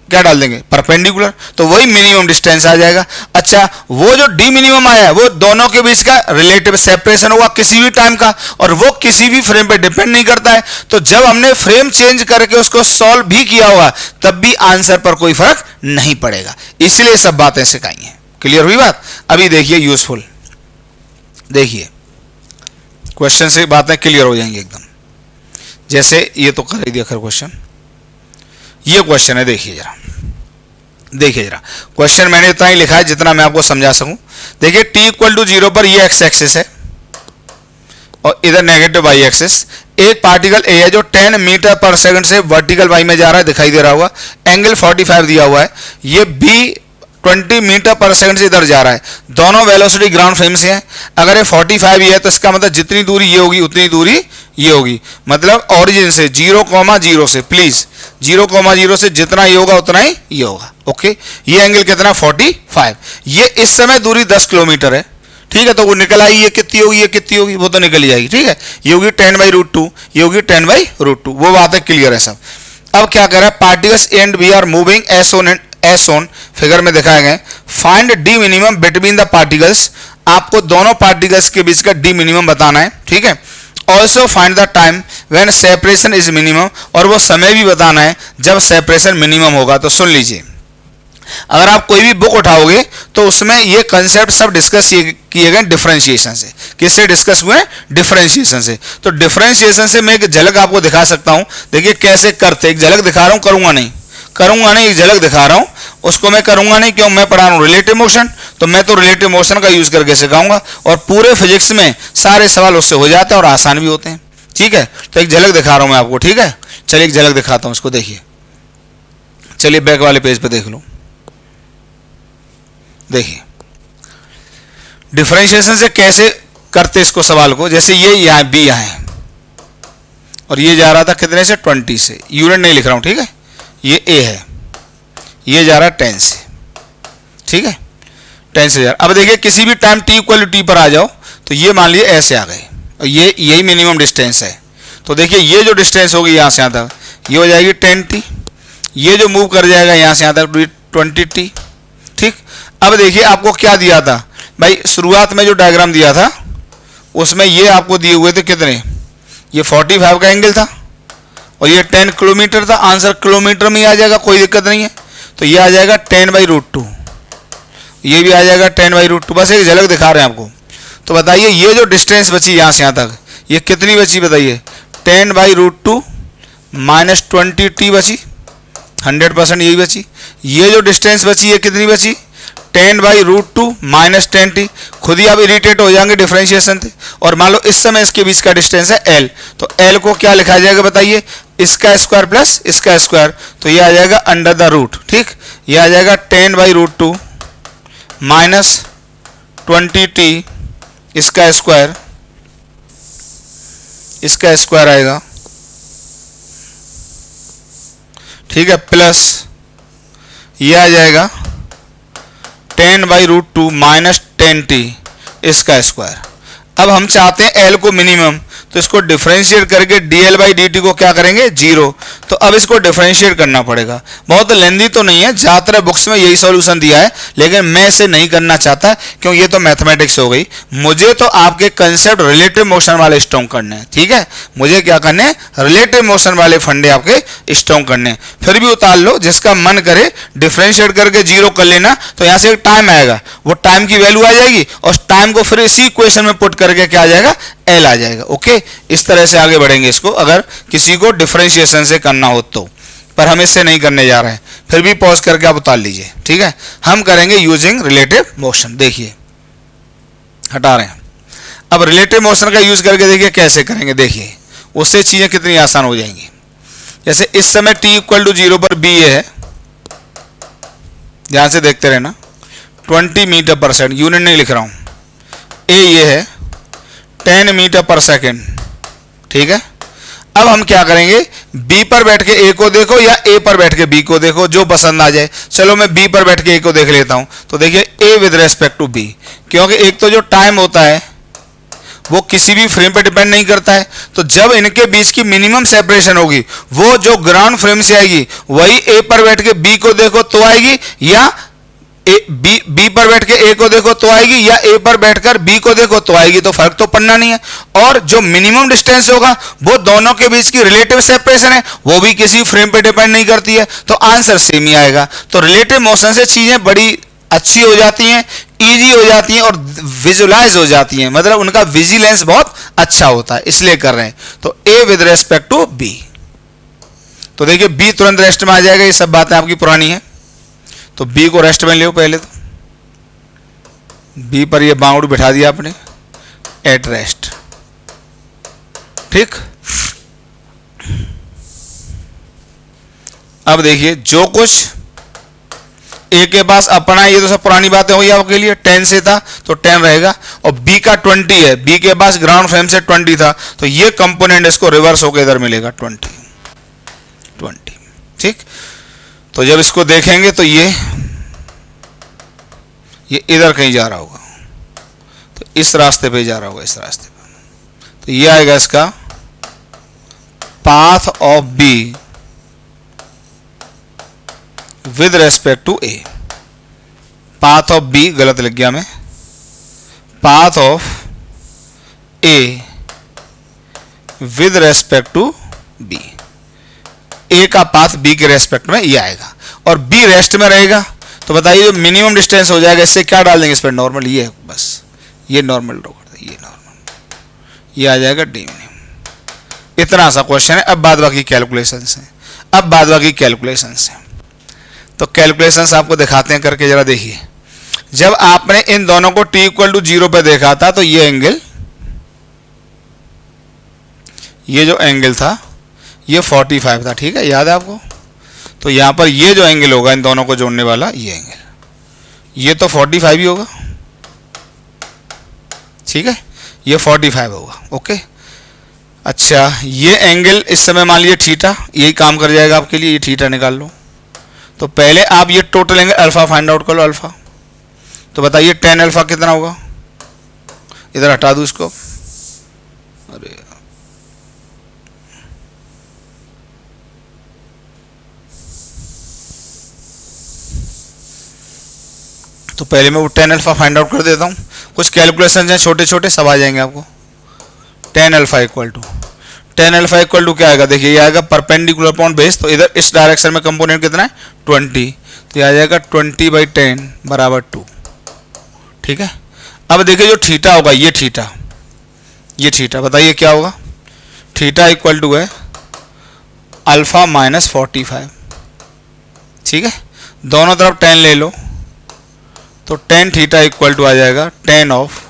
क्या डाल देंगे, परपेंडिकुलर, तो वही मिनिमम डिस्टेंस आ जाएगा। अच्छा, वो जो डी मिनिमम आया है वो दोनों के बीच का रिलेटिव सेपरेशन होगा किसी भी टाइम का, और वो किसी भी फ्रेम पे डिपेंड नहीं करता है। तो जब हमने फ्रेम चेंज करके उसको सॉल्व भी किया होगा तब भी आंसर पर कोई फर्क नहीं पड़ेगा, इसलिए सब बातें सिखाई हैं। क्लियर हुई बात? अभी देखिए यूजफुल, देखिए क्वेश्चन से बातें क्लियर हो जाएंगी एकदम। जैसे ये तो कर ही दिया खैर क्वेश्चन, ये क्वेश्चन है, देखिए जरा, देखिए जरा क्वेश्चन मैंने इतना ही लिखा है जितना मैं आपको समझा सकूं। देखिए t इक्वल टू 0 पर ये एक्स एक्सिस है और इधर नेगेटिव वाई एक्सिस। एक पार्टिकल ए है जो 10 मीटर पर सेकंड से वर्टिकल वाई में जा रहा है, दिखाई दे रहा होगा, एंगल 45 दिया हुआ है। ये बी 20 मीटर पर सेकंड से इधर जा रहा है, दोनों वेलोसिटी ग्राउंड फ्रेम से है। अगर ये 45 ही है तो इसका मतलब जितनी दूरी ये होगी उतनी दूरी ये होगी, मतलब ओरिजिन से 0,0 से, प्लीज 0,0 से जितना ये होगा उतना ही ये होगा। ओके, ये एंगल कितना, 45। ये इस समय दूरी 10 किलोमीटर है, ठीक है, तो वो निकल आई, ये कितनी होगी, ये कितनी होगी, वो तो निकल ही जाएगी, ठीक है। ये होगी 10/√2, ये होगी 10/√2, वो बात है, क्लियर है सब। अब क्या कर रहा है, particles A and B are moving as on figure में दिखाए गए। Find D minimum between the particles, आपको दोनों पार्टिकल्स के बीच का डी मिनिमम बताना है, ठीक है। Also find the time when separation is minimum, और वो समय भी बताना है जब सेपरेशन मिनिमम होगा। तो सुन लीजिए, अगर आप कोई भी बुक उठाओगे तो उसमें ये कंसेप्ट सब डिस्कस किए गए डिफरेंशिएशन से। किससे डिस्कस हुए, डिफरेंशिएशन से। तो डिफरेंशिएशन से मैं एक झलक आपको दिखा सकता हूं, देखिए कैसे करते, एक झलक दिखा रहा हूं, करूंगा नहीं, एक झलक दिखा रहा हूं, उसको मैं करूंगा नहीं, क्यों, मैं पढ़ा रहा हूं रिलेटिव मोशन, तो मैं तो रिलेटिव मोशन का यूज करके सिखाऊंगा, और पूरे फिजिक्स में सारे सवाल उससे हो जाते हैं और आसान भी होते हैं, ठीक है। तो एक झलक दिखा रहा हूं मैं आपको, ठीक है। चलिए एक झलक दिखाता हूं, इसको देखिए, चलिए बैक वाले पेज पे देख लो, देखिए डिफरेंशिएशन से कैसे करते इसको सवाल को। जैसे ये यहाँ बी यहाँ है और ये जा रहा था कितने से, 20 से, यूनिट नहीं लिख रहा हूं, ठीक है। ये ए है, ये जा रहा है 10 से, ठीक है, 10 से जा रहा। अब देखिए किसी भी time t equal to t पर आ जाओ, तो ये मान लीजिए ऐसे आ गए, और ये यही मिनिमम डिस्टेंस है। तो देखिए ये जो डिस्टेंस होगी यहाँ से यहाँ तक, ये हो जाएगी 10t, ये जो मूव कर जाएगा यहाँ से यहाँ तक 20t, ठीक। अब देखिए आपको क्या दिया था भाई, शुरुआत में जो डायग्राम दिया था उसमें ये आपको दिए हुए थे कितने, ये 45 का एंगल था और ये 10 किलोमीटर था, आंसर किलोमीटर में ही आ जाएगा, कोई दिक्कत नहीं है। तो ये आ जाएगा 10/√2, ये भी आ जाएगा 10/√2, बस एक झलक दिखा रहे हैं आपको। तो बताइए ये जो डिस्टेंस बची यहाँ से यहाँ तक, ये कितनी बची बताइए, 10/√2 माइनस 20t बची, 100% यही बची। ये जो डिस्टेंस बची ये कितनी बची, 10/√2 माइनस 10t। खुद ही आप इरिटेट हो जाएंगे डिफरेंशिएशन से। और मान लो इस समय इसके बीच का डिस्टेंस है l, तो l को क्या लिखा जाएगा बताइए, इसका स्क्वायर प्लस इसका स्क्वायर, तो ये आ जाएगा अंडर द रूट, ठीक। ये आ जाएगा 10/√2 माइनस 20t, इसका स्क्वायर आएगा, ठीक है, प्लस ये आ जाएगा 10/√2 माइनस 10t, इसका स्क्वायर। अब हम चाहते हैं l को मिनिमम, तो इसको डिफरेंशिएट करके dl/dt को क्या करेंगे, 0। तो अब इसको डिफरेंशिएट करना पड़ेगा, बहुत लेंदी तो नहीं है, ज़्यादातर बुक्स में यही सॉल्यूशन दिया है, लेकिन मैं इसे नहीं करना चाहता क्यों, ये तो मैथमेटिक्स हो गई। मुझे तो आपके कंसेप्ट रिलेटिव मोशन वाले स्ट्रॉन्ग करने हैं, ठीक है। मुझे क्या करने हैं, रिलेटिव मोशन वाले फंडे आपके स्ट्रॉन्ग करने हैं। फिर भी उतार लो, जिसका मन करे डिफरेंशिएट करके 0 कर लेना, तो यहाँ से एक टाइम आएगा, वो टाइम की वैल्यू आ जाएगी और टाइम को फिर इसी इक्वेशन में पुट करके क्या आ जाएगा, एल आ जाएगा। ओके, इस तरह से आगे बढ़ेंगे इसको, अगर किसी को डिफरेंशिएशन से करना हो तो, पर हम इससे नहीं करने जा रहे हैं। फिर भी पॉज करके आप उतार लीजिए, ठीक है। हम करेंगे यूजिंग रिलेटिव मोशन, देखिए हटा रहे हैं। अब रिलेटिव मोशन का यूज करके देखिए कैसे करेंगे, देखिए उससे चीजें कितनी आसान हो जाएंगी। जैसे इस समय t इक्वल टू 0 पर बी है, ध्यान से देखते रहना, 20 मीटर पर सेकंड, यूनिट नहीं लिख रहा हूं, ए ये है 10 मीटर पर सेकंड, ठीक है। अब हम क्या करेंगे, B पर बैठ के A को देखो या A पर बैठ के B को देखो, जो पसंद आ जाए। चलो मैं B पर बैठ के A को देख लेता हूं। तो देखिए A with respect to B, क्योंकि एक तो जो टाइम होता है वो किसी भी फ्रेम पे डिपेंड नहीं करता है। तो जब इनके बीच की मिनिमम सेपरेशन होगी वो जो ग्राउंड फ्रेम से आएगी वही ए पर बैठ के बी को देखो तो आएगी, या बी पर बैठ के ए को देखो तो आएगी, या ए पर बैठकर बी को देखो तो आएगी। तो फर्क तो पड़ना नहीं है। और जो मिनिमम डिस्टेंस होगा वो दोनों के बीच की रिलेटिव सेपरेशन है, वो भी किसी फ्रेम पे डिपेंड नहीं करती है। तो आंसर सेम ही आएगा। तो रिलेटिव मोशन से चीजें बड़ी अच्छी हो जाती हैं, इजी हो जाती हैं और विजुलाइज हो जाती हैं, मतलब उनका विजिलेंस बहुत अच्छा होता है, इसलिए कर रहे हैं। तो A with respect to B. तो देखिए बी तुरंत रेस्ट में आ जाएगा, ये सब बातें आपकी पुरानी है। तो बी को रेस्ट में लियो। पहले तो बी पर ये बाउंड बिठा दिया आपने, एट रेस्ट, ठीक। अब देखिए जो कुछ ए के पास अपना, ये तो सब पुरानी बातें हुई आपके लिए, 10 से था तो 10 रहेगा, और बी का 20 है, बी के पास ग्राउंड फ्रेम से 20 था, तो ये कंपोनेंट इसको रिवर्स होकर इधर मिलेगा 20, ठीक। तो जब इसको देखेंगे तो ये इधर कहीं जा रहा होगा, तो इस रास्ते पे जा रहा होगा, इस रास्ते पे। तो ये आएगा इसका path of B with respect to A. Path of B गलत लग गया मैं, path of A with respect to B. A का पाथ बी के रेस्पेक्ट में ये आएगा, और बी रेस्ट में रहेगा। तो बताइए जो मिनिमम डिस्टेंस हो जाएगा, इससे क्या डाल देंगे इस पर, नॉर्मल, ये है बस, ये नॉर्मल ड्रॉ कर दे, ये नॉर्मल, ये आ जाएगा डी मिनिमम। इतना सा क्वेश्चन है। अब बाद बाकी कैलकुलेशंस हैं, अब बाद बाकी कैलकुलेशंस हैं। तो कैलकुलेशंस आपको दिखाते हैं करके, जरा देखिए। जब आपने इन दोनों को t इक्वल टू 0 पे देखा था तो ये एंगल, ये जो एंगल था ये 45 था, ठीक है, याद है आपको। तो यहां पर ये जो एंगल होगा इन दोनों को जोड़ने वाला, ये एंगल, ये तो 45 ही होगा, ठीक है, ये 45 होगा, ओके। अच्छा, ये एंगल इस समय मान लीजिए थीटा, यही काम कर जाएगा आपके लिए, ये थीटा निकाल लो। तो पहले आप ये total angle alpha find out कर लो, अल्फा। तो बताइए tan अल्फा कितना होगा, इधर हटा दूं इसको, अरे तो पहले मैं वो tan अल्फा फाइंड आउट कर देता हूँ। कुछ कैलकुलेशन हैं छोटे छोटे, सब आ जाएंगे आपको। tan अल्फा इक्वल टू क्या आएगा, देखिए ये आएगा परपेंडिकुलर अपॉन बेस, तो इधर इस डायरेक्शन में कंपोनेंट कितना है 20, तो ये आ जाएगा 20/10 बराबर 2, ठीक है। अब देखिए जो थीटा होगा, ये थीटा बताइए क्या होगा। थीटा इक्वल टू है अल्फा माइनस 45, ठीक है। दोनों तरफ 10 ले लो, तो tan थीटा इक्वल टू आ जाएगा tan ऑफ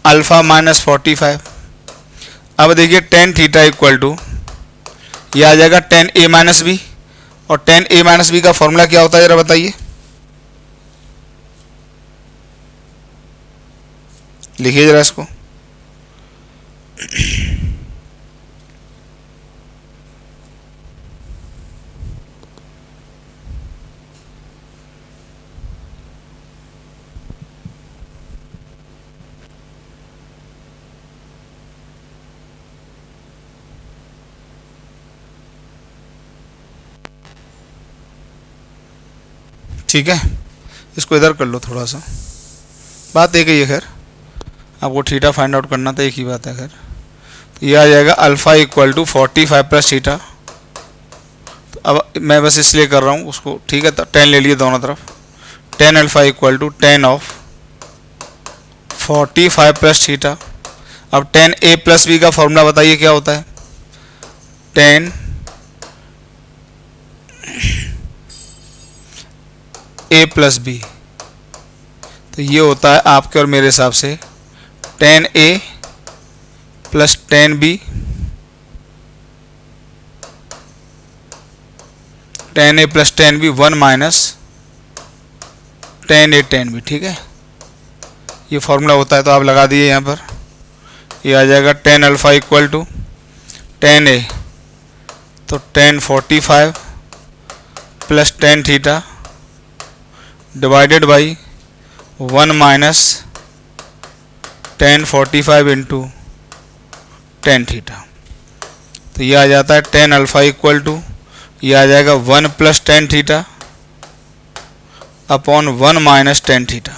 अल्फा माइनस 45। अब देखिए tan थीटा इक्वल टू ये आ जाएगा tan a माइनस बी, और tan a माइनस बी का फॉर्मूला क्या होता है जरा बताइए, लिखिए जरा इसको। ठीक है, इसको इधर कर लो थोड़ा सा, बात एक ही है, खैर आपको थीटा फाइंड आउट करना था, एक ही बात है। खैर तो ये आ जाएगा alpha equal to 45 plus theta. तो अब मैं बस इसलिए कर रहा हूँ उसको, ठीक है। तो 10 ले लिए दोनों तरफ, tan alpha equal to tan of 45 plus theta. अब tan a प्लस बी का फॉर्मूला बताइए क्या होता है, tan a प्लस बी, तो ये होता है आपके और मेरे हिसाब से tan a plus tan b, tan a plus tan b 1 minus tan a tan b, ठीक है। ये फॉर्मूला होता है, तो आप लगा दिए यहाँ पर, ये आ जाएगा tan alpha equal to tan a, तो tan 45 plus tan theta divided by 1 minus 1045 into tan theta, तो ये आ जाता है टेन अल्फा इक्वल टू, ये आ जाएगा 1 plus tan theta upon 1 minus tan theta,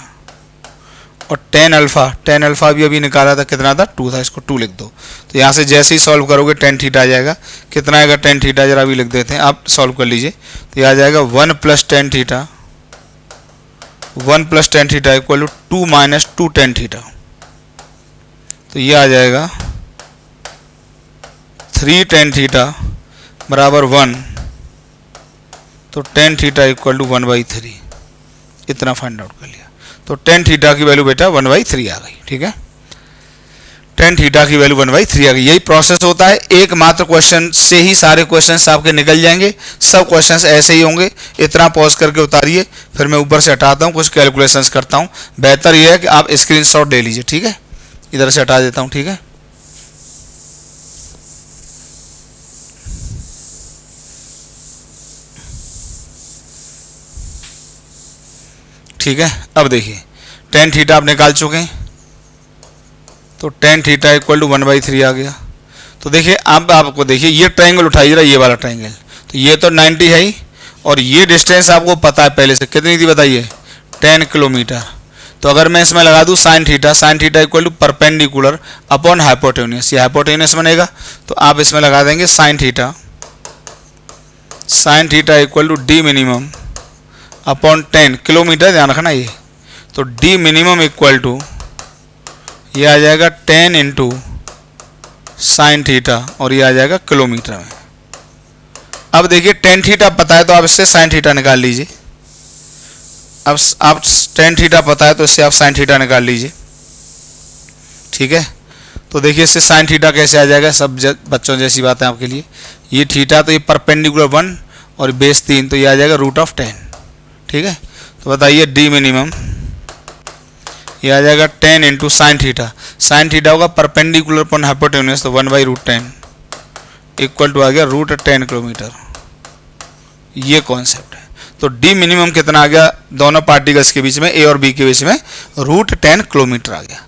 और टेन अल्फा भी अभी निकाला था, कितना था 2 था, इसको 2 लिख दो। तो यहाँ से जैसे ही सॉल्व करोगे टेन थीटा आ जाएगा, कितना आएगा टेन थीटा जरा अभी लिख देते हैं, आप सॉल्व कर लीजिए। तो ये आ जाएगा 1 plus tan theta, 1 plus tan theta equal to 2 minus 2 tan theta, तो ये आ जाएगा 3 टेन थीटा बराबर 1, तो टेन थीटा इक्वल टू 1/3, इतना फाइंड आउट कर लिया। तो टेन थीटा की वैल्यू बेटा 1/3 आ गई, ठीक है, टेन थीटा की वैल्यू 1/3 आ गई। यही प्रोसेस होता है, एकमात्र क्वेश्चन से ही सारे क्वेश्चंस आपके निकल जाएंगे, सब क्वेश्चंस ऐसे ही होंगे। इतना पॉज करके उतारिए, फिर मैं ऊपर से हटाता हूँ, कुछ कैलकुलेशंस करता हूँ। बेहतर यह है कि आप स्क्रीनशॉट ले लीजिए, ठीक है, इधर से हटा देता हूँ, ठीक है। ठीक है, अब देखिए टेन थीटा आप निकाल चुके हैं, तो टेन थीटा इक्वल टू 1/3 आ गया। तो देखिए अब आपको देखिए ये ट्रायंगल उठाइए जरा, ये वाला ट्रायंगल, तो ये तो 90 है ही, और ये डिस्टेंस आपको पता है पहले से, कितनी थी बताइए 10 किलोमीटर। तो अगर मैं इसमें लगा दूँ sine theta equal to perpendicular upon hypotenuse, ये हाइपोटेन्यूस बनेगा, तो आप इसमें लगा देंगे sine theta equal to D minimum upon 10 kilometre, ध्यान रखना ये, तो डी मिनिमम इक्वल टू ये आ जाएगा 10 इंटू साइन थीटा, और ये आ जाएगा किलोमीटर में। अब देखिए टेन थीटा पता है तो आप इससे साइन थीटा निकाल लीजिए। अब आप टेन थीटा पता है तो इससे आप साइन थीटा निकाल लीजिए, ठीक है। तो देखिए इससे साइन थीटा कैसे आ जाएगा, सब बच्चों जैसी बात है आपके लिए। ये थीटा तो ये परपेंडिकुलर 1 और बेस 3, तो ये आ जाएगा √10, ठीक है। तो बताइए डी मिनिमम ये आ जाएगा 10 इंटू साइन थीटा होगा परपेंडिकुलर अपॉन हाइपोटेन्यूस, तो 1/√10 इक्वल टू आ गया √10 किलोमीटर। ये कॉन्सेप्ट है। तो डी मिनिमम कितना आ गया दोनों पार्टिकल्स के बीच में, ए और बी के बीच में, √10 किलोमीटर आ गया,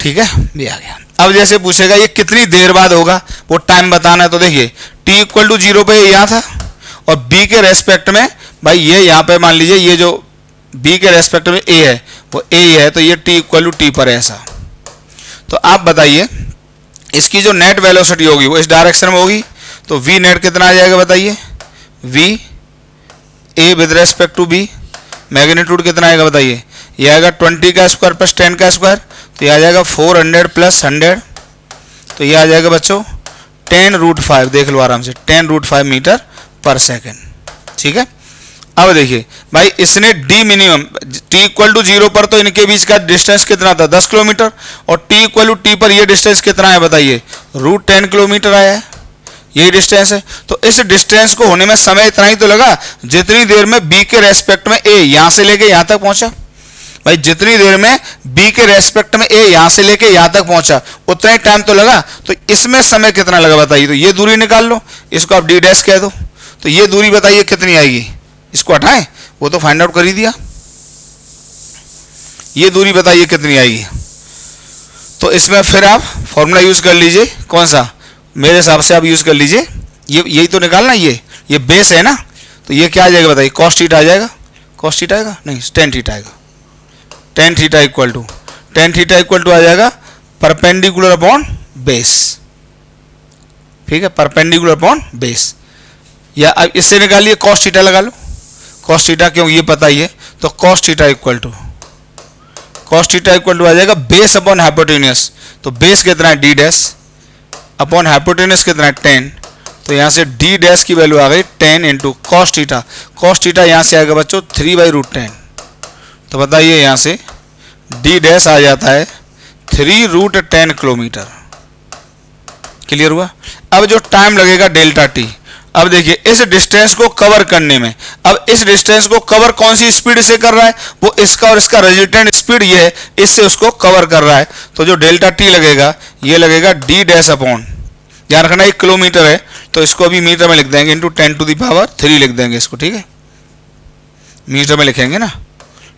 ठीक है, ये आ गया। अब जैसे पूछेगा ये कितनी देर बाद होगा, वो टाइम बताना है। तो देखिए t इक्वल टू 0 पे यहाँ था, और b के रेस्पेक्ट में भाई ये यहाँ पे मान लीजिए ये जो b के रेस्पेक्ट में a है वो a ही है, तो ये t इक्वल टू t पर है ऐसा। तो आप बताइए इसकी जो नेट वेलोसिटी होगी वो इस डायरेक्शन में होगी, तो v नेट कितना आ जाएगा बताइए, v a with respect to b, magnitude कितना आएगा बताइए, ये आएगा 20 का स्क्वायर प्लस 10 का स्क्वायर, तो ये आ जाएगा 400 प्लस 100, तो ये आ जाएगा बच्चों 10√5, देख लो आराम से 10√5 मीटर पर सेकेंड, ठीक है। अब देखिए भाई इसने D minimum t equal to 0 पर तो इनके बीच का डिस्टेंस कितना था 10 किलोमीटर, और t इक्वल टू t पर ये डिस्टेंस कितना है बताइए, √10 किलोमीटर आया है, यही डिस्टेंस है। तो इस डिस्टेंस को होने में समय इतना ही तो लगा जितनी देर में b के रेस्पेक्ट में a यहाँ से लेके यहाँ तक पहुंचा। भाई जितनी देर में b के रेस्पेक्ट में a यहाँ से लेके यहाँ तक पहुंचा उतना ही टाइम तो लगा, तो इसमें समय कितना लगा बताइए। तो ये दूरी निकाल लो, इसको आप d डैश कह दो, तो ये दूरी बताइए कितनी आएगी, इसको हटाएं, वो तो फाइंड आउट कर ही दिया। ये दूरी बताइए कितनी आएगी, तो इसमें फिर आप फॉर्मूला यूज कर लीजिए, कौन सा, मेरे हिसाब से आप यूज कर लीजिए, ये यही तो निकालना, ये बेस है ना, तो ये क्या आ जाएगा बताइए, cos थीटा आ जाएगा, cos थीटा आएगा नहीं tan थीटा आएगा, tan थीटा इक्वल टू आ जाएगा परपेंडिकुलर अपॉन बेस, ठीक है, परपेंडिकुलर अपॉन बेस। या अब इससे निकालिए cos थीटा लगा लो, cos थीटा क्यों ये पता ही है, तो cos थीटा इक्वल टू आ जाएगा बेस अपॉन हाइपोटेन्यूस, तो बेस कितना है d डैश अपॉन हाइपोटेन्यूस कितना है 10, तो यहाँ से d डैश की वैल्यू आ गई 10 इंटू cos थीटा यहाँ से आएगा बच्चों 3/√10, तो बताइए यहाँ से d डैश आ जाता है 3√10 किलोमीटर। क्लियर हुआ। अब जो टाइम लगेगा डेल्टा t, अब देखिए इस डिस्टेंस को कवर करने में, अब इस डिस्टेंस को कवर कौन सी स्पीड से कर रहा है, वो इसका और इसका रिजल्टेंट स्पीड ये है, इससे उसको कवर कर रहा है। तो जो डेल्टा t लगेगा ये लगेगा d डैश अपॉन, ध्यान रखना एक किलोमीटर है तो इसको अभी मीटर में लिख देंगे, इंटू 10⁻³ लिख देंगे इसको, ठीक है, मीटर में लिखेंगे ना,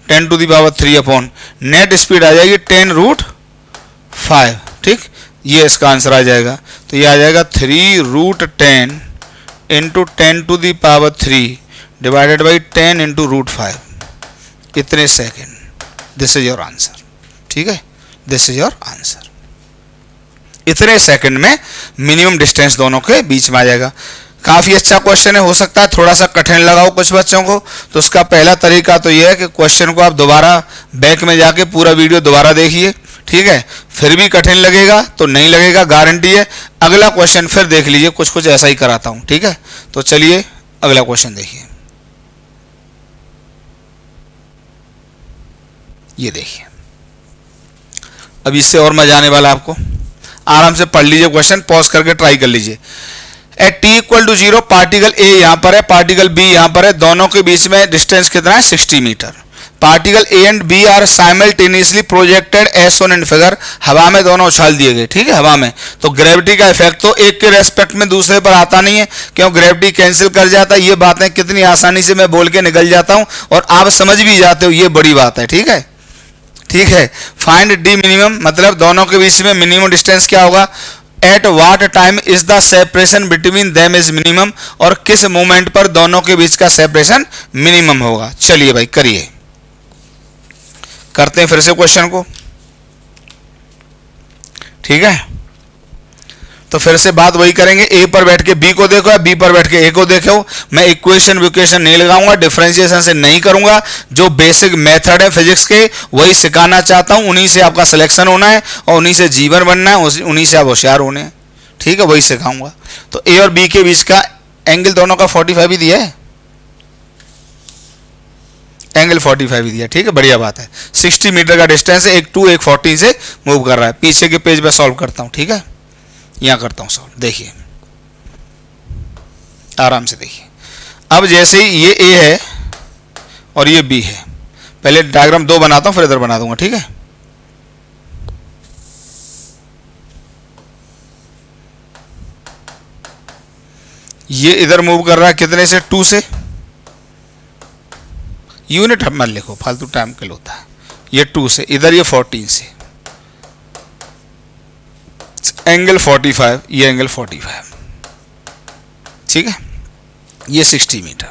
10⁻³ अपॉन नेट स्पीड आ जाएगी 5, ठीक, ये इसका आंसर आ जाएगा। तो ये आ जाएगा 3√10 इंटू 10⁻³ डिवाइडेड बाई 10 इंटू √5, इतने second. This is your answer, ठीक है, दिस इज योर आंसर। इतने सेकंड में मिनिमम डिस्टेंस दोनों के बीच में आ जाएगा। काफ़ी अच्छा क्वेश्चन है, हो सकता है थोड़ा सा कठिन लगाओ कुछ बच्चों को, तो उसका पहला तरीका तो यह है कि क्वेश्चन को आप दोबारा बैक में जाके पूरा वीडियो दोबारा देखिए, ठीक है। फिर भी कठिन लगेगा तो नहीं लगेगा, गारंटी है। अगला क्वेश्चन फिर देख लीजिए, कुछ कुछ ऐसा ही कराता हूँ, ठीक है। तो चलिए अगला क्वेश्चन देखिए, ये देखिए, अब इससे और मजा आने वाला आपको। आराम से पढ़ लीजिए क्वेश्चन, पॉज करके ट्राई कर लीजिए। At t equal to 0 particle A यहां पर है, पार्टिकल बी यहां पर है, दोनों के बीच में डिस्टेंस कितना है 60 metre. Particle A and B are simultaneously projected as shown in figure, हवा में दोनों उछाल दिए गए, ठीक है, हवा में। तो ग्रेविटी का इफेक्ट तो एक के रेस्पेक्ट में दूसरे पर आता नहीं है, क्यों, ग्रेविटी कैंसिल कर जाता है। ये बातें कितनी आसानी से मैं बोल के निकल जाता हूं और आप समझ भी जाते हो, ये बड़ी बात है, ठीक है, ठीक है। फाइंड डी मिनिमम, मतलब दोनों के बीच में मिनिमम डिस्टेंस क्या होगा। At what time is the separation between them is minimum, और किस मोमेंट पर दोनों के बीच का सेपरेशन मिनिमम होगा। चलिए भाई करिए, करते हैं फिर से क्वेश्चन को, ठीक है। तो फिर से बात वही करेंगे, ए पर बैठ के बी को देखो या बी पर बैठ के ए को देखो। मैं इक्वेशन विक्वेशन नहीं लगाऊंगा, डिफरेंशिएशन से नहीं करूंगा। जो बेसिक मेथड है फिजिक्स के वही सिखाना चाहता हूं, उन्हीं से आपका सिलेक्शन होना है और उन्हीं से जीवन बनना है, उन्हीं से आप होशियार होने हैं, ठीक है, वही सिखाऊंगा। तो ए और बी के बीच का एंगल दोनों का 45 ही दिया है, एंगल 45 ही दिया, ठीक है, बढ़िया बात है। 60 मीटर का डिस्टेंस है, एक 2 एक 14 से मूव कर रहा है। पीछे के पेज पे सॉल्व करता हूं, ठीक है, यहां करता हूं सॉल्व, देखिए आराम से देखिए। अब जैसे ही ये ए है और ये बी है, पहले डायग्राम 2 बनाता हूं फिर इधर बना दूंगा, ठीक है। ये इधर मूव कर रहा है कितने से, 2 से, यूनिट मत लिखो फालतू टाइम किल होता है। ये 2 से, इधर ये 14 से, एंगल 45, ये एंगल 45, ठीक है, ये 60 मीटर।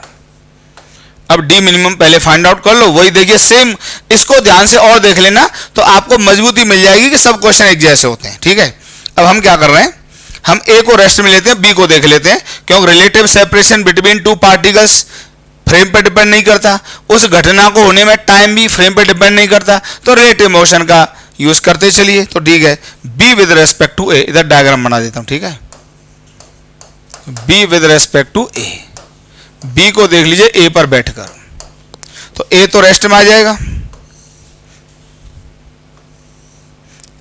अब डी मिनिमम पहले फाइंड आउट कर लो, वही देखिए सेम, इसको ध्यान से और देख लेना तो आपको मजबूती मिल जाएगी कि सब क्वेश्चन एक जैसे होते हैं, ठीक है। अब हम क्या कर रहे हैं, हम ए को रेस्ट में लेते हैं, बी को देख लेते हैं, क्योंकि relative separation between two particles frame पर डिपेंड नहीं करता, उस घटना को होने में टाइम भी फ्रेम पर डिपेंड नहीं करता, तो रिलेटिव मोशन का यूज करते चलिए। तो ठीक है, B with respect to A, इधर डायग्राम बना देता हूं, ठीक है। B with respect to A, B को देख लीजिए ए पर बैठकर, तो ए तो रेस्ट में आ जाएगा,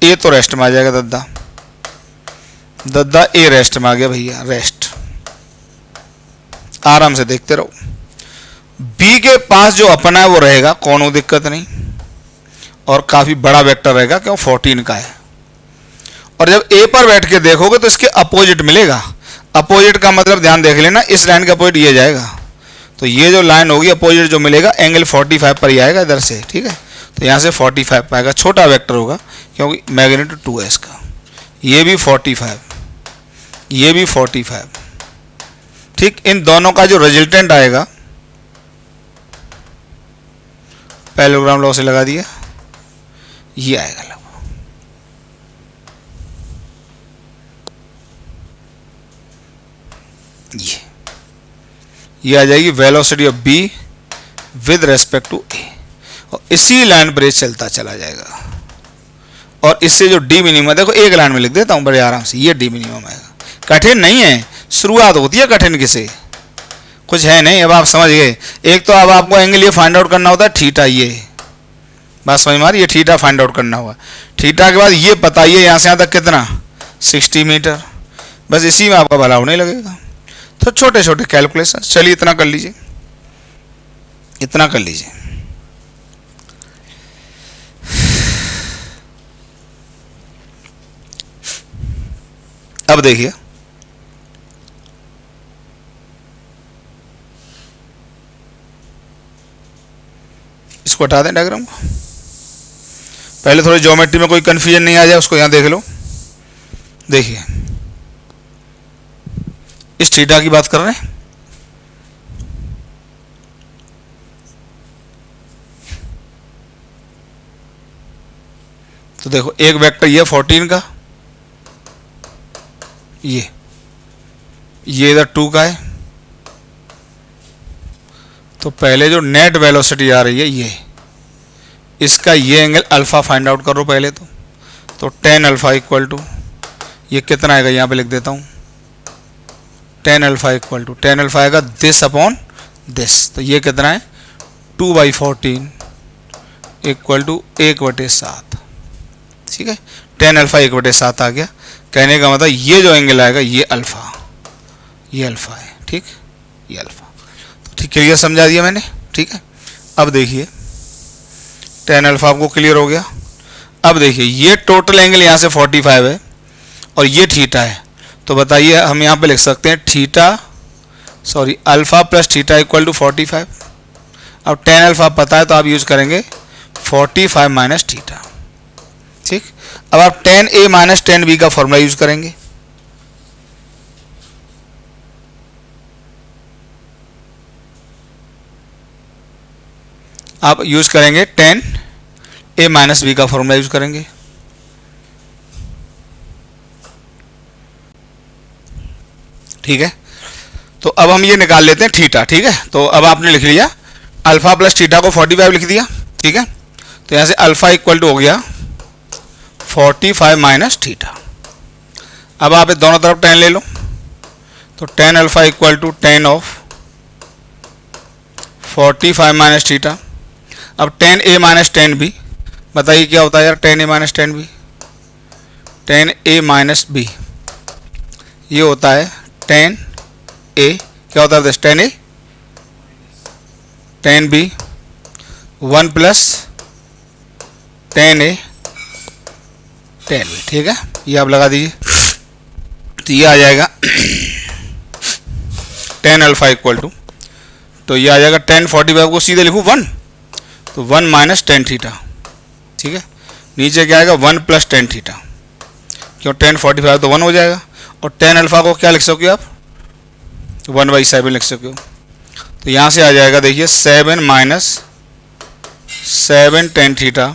ए तो रेस्ट में आ जाएगा, दद्दा दद्दा ए रेस्ट में आ गया भैया, रेस्ट। आराम से देखते रहो। बी के पास जो अपना है वो रहेगा, कोनो दिक्कत नहीं, और काफी बड़ा वेक्टर रहेगा, क्यों 14 का है। और जब ए पर बैठ के देखोगे तो इसके अपोजिट मिलेगा। अपोजिट का मतलब ध्यान देख लेना, इस लाइन का अपोजिट ये जाएगा, तो ये जो लाइन होगी अपोजिट जो मिलेगा एंगल 45 पर ही आएगा इधर से, ठीक है। तो यहाँ से 45 पाएगा, छोटा वेक्टर होगा क्योंकि मैग्नीट्यूड 2 है इसका। ये भी 45, ये भी 45, ठीक। इन दोनों का जो रिजल्टेंट आएगा, पैरेललोग्राम लॉ से लगा दिया, ये आएगा लगभग, ये आ जाएगी velocity of B with respect to A, और इसी लाइन पर ये चलता चला जाएगा। और इससे जो डी मिनिमम, देखो एक लाइन में लिख देता हूं बड़े आराम से, ये डी मिनिमम आएगा। कठिन नहीं है, शुरुआत होती है कठिन किसे, कुछ है नहीं। अब आप समझ गए। एक तो अब आपको एंगल ये फाइंड आउट करना होता है थीटा, ये बात समझ में आ रही है, थीटा फाइंड आउट करना होगा। थीटा के बाद ये बताइए यहाँ से यहाँ तक कितना, 60 मीटर, बस इसी में आपका भला होने लगेगा। तो छोटे छोटे कैलकुलेशन, चलिए इतना कर लीजिए, इतना कर लीजिए। अब देखिए, इसको हटा दें डायग्राम को। पहले थोड़ी ज्योमेट्री में कोई कन्फ्यूजन नहीं आ जाए उसको यहाँ देख लो। देखिए इस थीटा की बात कर रहे हैं, तो देखो एक वेक्टर ये 14 का, ये इधर 2 का है, तो पहले जो नेट वेलोसिटी आ रही है ये, इसका ये एंगल अल्फा फाइंड आउट करो पहले तो tan अल्फा इक्वल टू ये कितना आएगा, यहाँ पे लिख देता हूँ tan alpha equal to tan alpha आएगा दिस अपॉन दिस, तो ये कितना है 2/14 इक्वल टू 1/7। ठीक है, tan अल्फा 1/7 आ गया। कहने का मतलब ये जो एंगल आएगा ये अल्फा है। ठीक, ये अल्फा, तो ठीक क्लियर समझा दिया मैंने। ठीक है, अब देखिए tan अल्फा आपको क्लियर हो गया। अब देखिए ये टोटल एंगल यहाँ से 45 है और ये थीटा है, तो बताइए हम यहाँ पे लिख सकते हैं alpha plus theta equal to 45। अब tan अल्फा पता है तो आप यूज करेंगे 45 माइनस थीटा। ठीक, अब आप tan a minus tan b का फॉर्मूला यूज करेंगे। आप यूज करेंगे tan a माइनस b का फॉर्मूला यूज करेंगे। ठीक है, तो अब हम ये निकाल लेते हैं थीटा। ठीक है, तो अब आपने लिख लिया अल्फा प्लस थीटा को 45 लिख दिया। ठीक है, तो यहाँ से अल्फा इक्वल टू हो गया 45 माइनस थीटा। अब आप दोनों तरफ tan ले लो, तो tan alpha equal to tan of 45 minus theta. अब tan a minus tan b, बताइए क्या होता है यार tan a minus tan b? tan a minus b ये होता है tan a, क्या होता है tan a tan b 1 plus tan a tan b। ठीक है, ये आप लगा दीजिए, तो ये आ जाएगा tan अल्फा इक्वल टू, तो ये आ जाएगा tan 45 को सीधे लिखूँ 1, तो 1 माइनस tan थीटा। ठीक है, नीचे क्या आएगा 1 प्लस tan थीटा, क्यों tan 45 तो 1 हो जाएगा। और tan अल्फा को क्या लिख सकोगे आप 1/7 लिख सके हो, तो यहाँ से आ जाएगा देखिए 7 minus 7 tan theta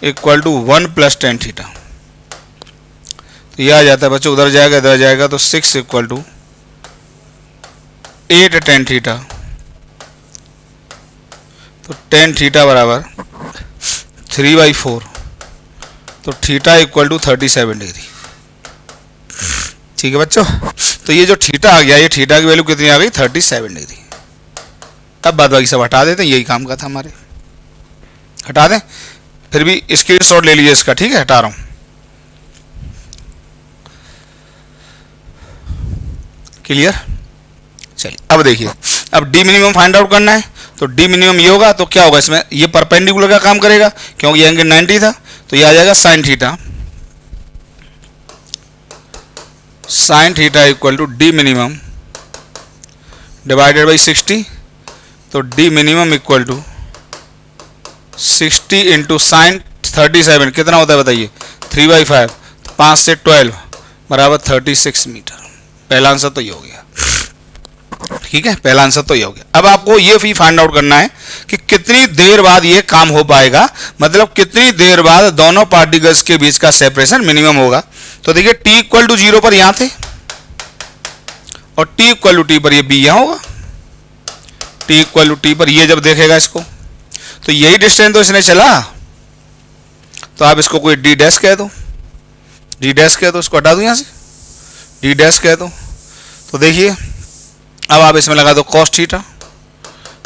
equal to 1 plus tan theta. तो यह आ जाता है बच्चों, उधर जाएगा इधर जाएगा, तो 6 इक्वल टू 8 tan थीटा। तो tan थीटा बराबर 3/4, तो थीटा इक्वल टू 37 डिग्री। ठीक है बच्चों, तो ये जो थीटा आ गया, ये थीटा की वैल्यू कितनी आ गई 37 डिग्री। अब बाद बाकी सब हटा देते हैं, यही काम का था हमारे, हटा दें। फिर भी स्क्रीनशॉट ले लीजिए इसका। ठीक है, हटा रहा हूं। क्लियर, चलिए अब देखिए, अब डी मिनिमम फाइंड आउट करना है, तो डी मिनिमम ये होगा, तो क्या होगा इसमें, ये परपेंडिकुलर का काम करेगा क्योंकि ये एंगल 90 था, तो ये आ जाएगा sine theta. Sine theta equal to D minimum divided by 60, तो D minimum equal to 60 into sine 37 कितना होता है बताइए 3/5, 5 से 12 बराबर 36 मीटर। पहला आंसर तो ये हो गया। ठीक है, पहला आंसर तो ये हो गया। अब आपको ये भी फाइंड आउट करना है कि कितनी देर बाद ये काम हो पाएगा, मतलब कितनी देर बाद दोनों पार्टिकल्स के बीच का सेपरेशन मिनिमम होगा। तो देखिए t इक्वल टू 0 पर यहां थे और t इक्वल टू t पर ये b यहां होगा। t इक्वल टू t पर ये जब देखेगा इसको, तो यही डिस्टेंस तो इसने चला, तो आप इसको कोई d डैश कह दो, d डैश कह दो, इसको हटा दो यहां से, d डैश कह दो। तो देखिए अब आप इसमें लगा दो cos theta,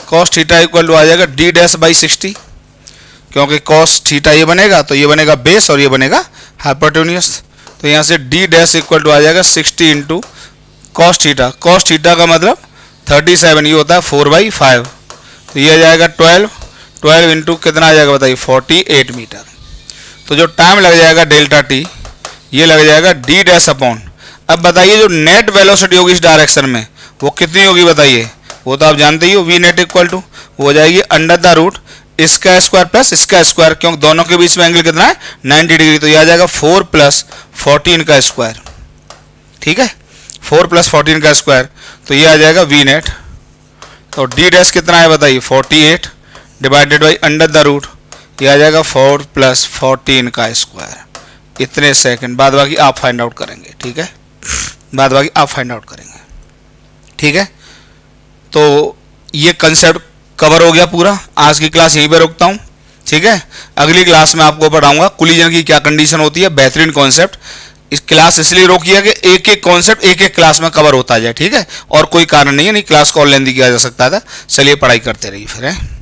cos theta equal to आ जाएगा d डैश बाई 60, क्योंकि cos थीटा ये बनेगा तो ये बनेगा बेस और ये बनेगा हाइपोटेन्यूज। तो यहाँ से d डैश इक्वल टू आ जाएगा 60 into cos theta. cos theta का मतलब 37, ये होता है 4/5, तो ये आ जाएगा 12 इंटू कितना आ जाएगा बताइए 48 मीटर। तो जो टाइम लग जाएगा डेल्टा टी, ये लग जाएगा d डैश अपॉन, अब बताइए जो नेट वेलोसिटी होगी इस डायरेक्शन में वो कितनी होगी बताइए, वो तो आप जानते ही हो, वी नेट इक्वल टू वो हो जाएगी अंडर द रूट इसका स्क्वायर प्लस इसका स्क्वायर, क्योंकि दोनों के बीच में एंगल कितना है 90 डिग्री, तो ये आ जाएगा 4 प्लस 14 का स्क्वायर, ठीक है, 4 प्लस 14 का स्क्वायर, तो ये आ जाएगा वी नेट। तो डी डैश कितना है बताइए 48 divided by under the root, ये आ जाएगा 4 प्लस 14 का स्क्वायर, इतने सेकंड। बाद बाकी आप फाइंड आउट करेंगे, ठीक है, बाद बाकी आप फाइंड आउट करेंगे, ठीक है। तो ये कंसेप्ट कवर हो गया पूरा। आज की क्लास यहीं पे रोकता हूँ, ठीक है। अगली क्लास में आपको पढ़ाऊंगा कोलिजन की क्या कंडीशन होती है, बेहतरीन कॉन्सेप्ट। इस क्लास इसलिए रोकी है कि एक एक कॉन्सेप्ट एक एक क्लास में कवर होता जाए, ठीक है, और कोई कारण नहीं है, नहीं क्लास को और लेंदी किया जा सकता था। चलिए पढ़ाई करते रहिए फिर, है।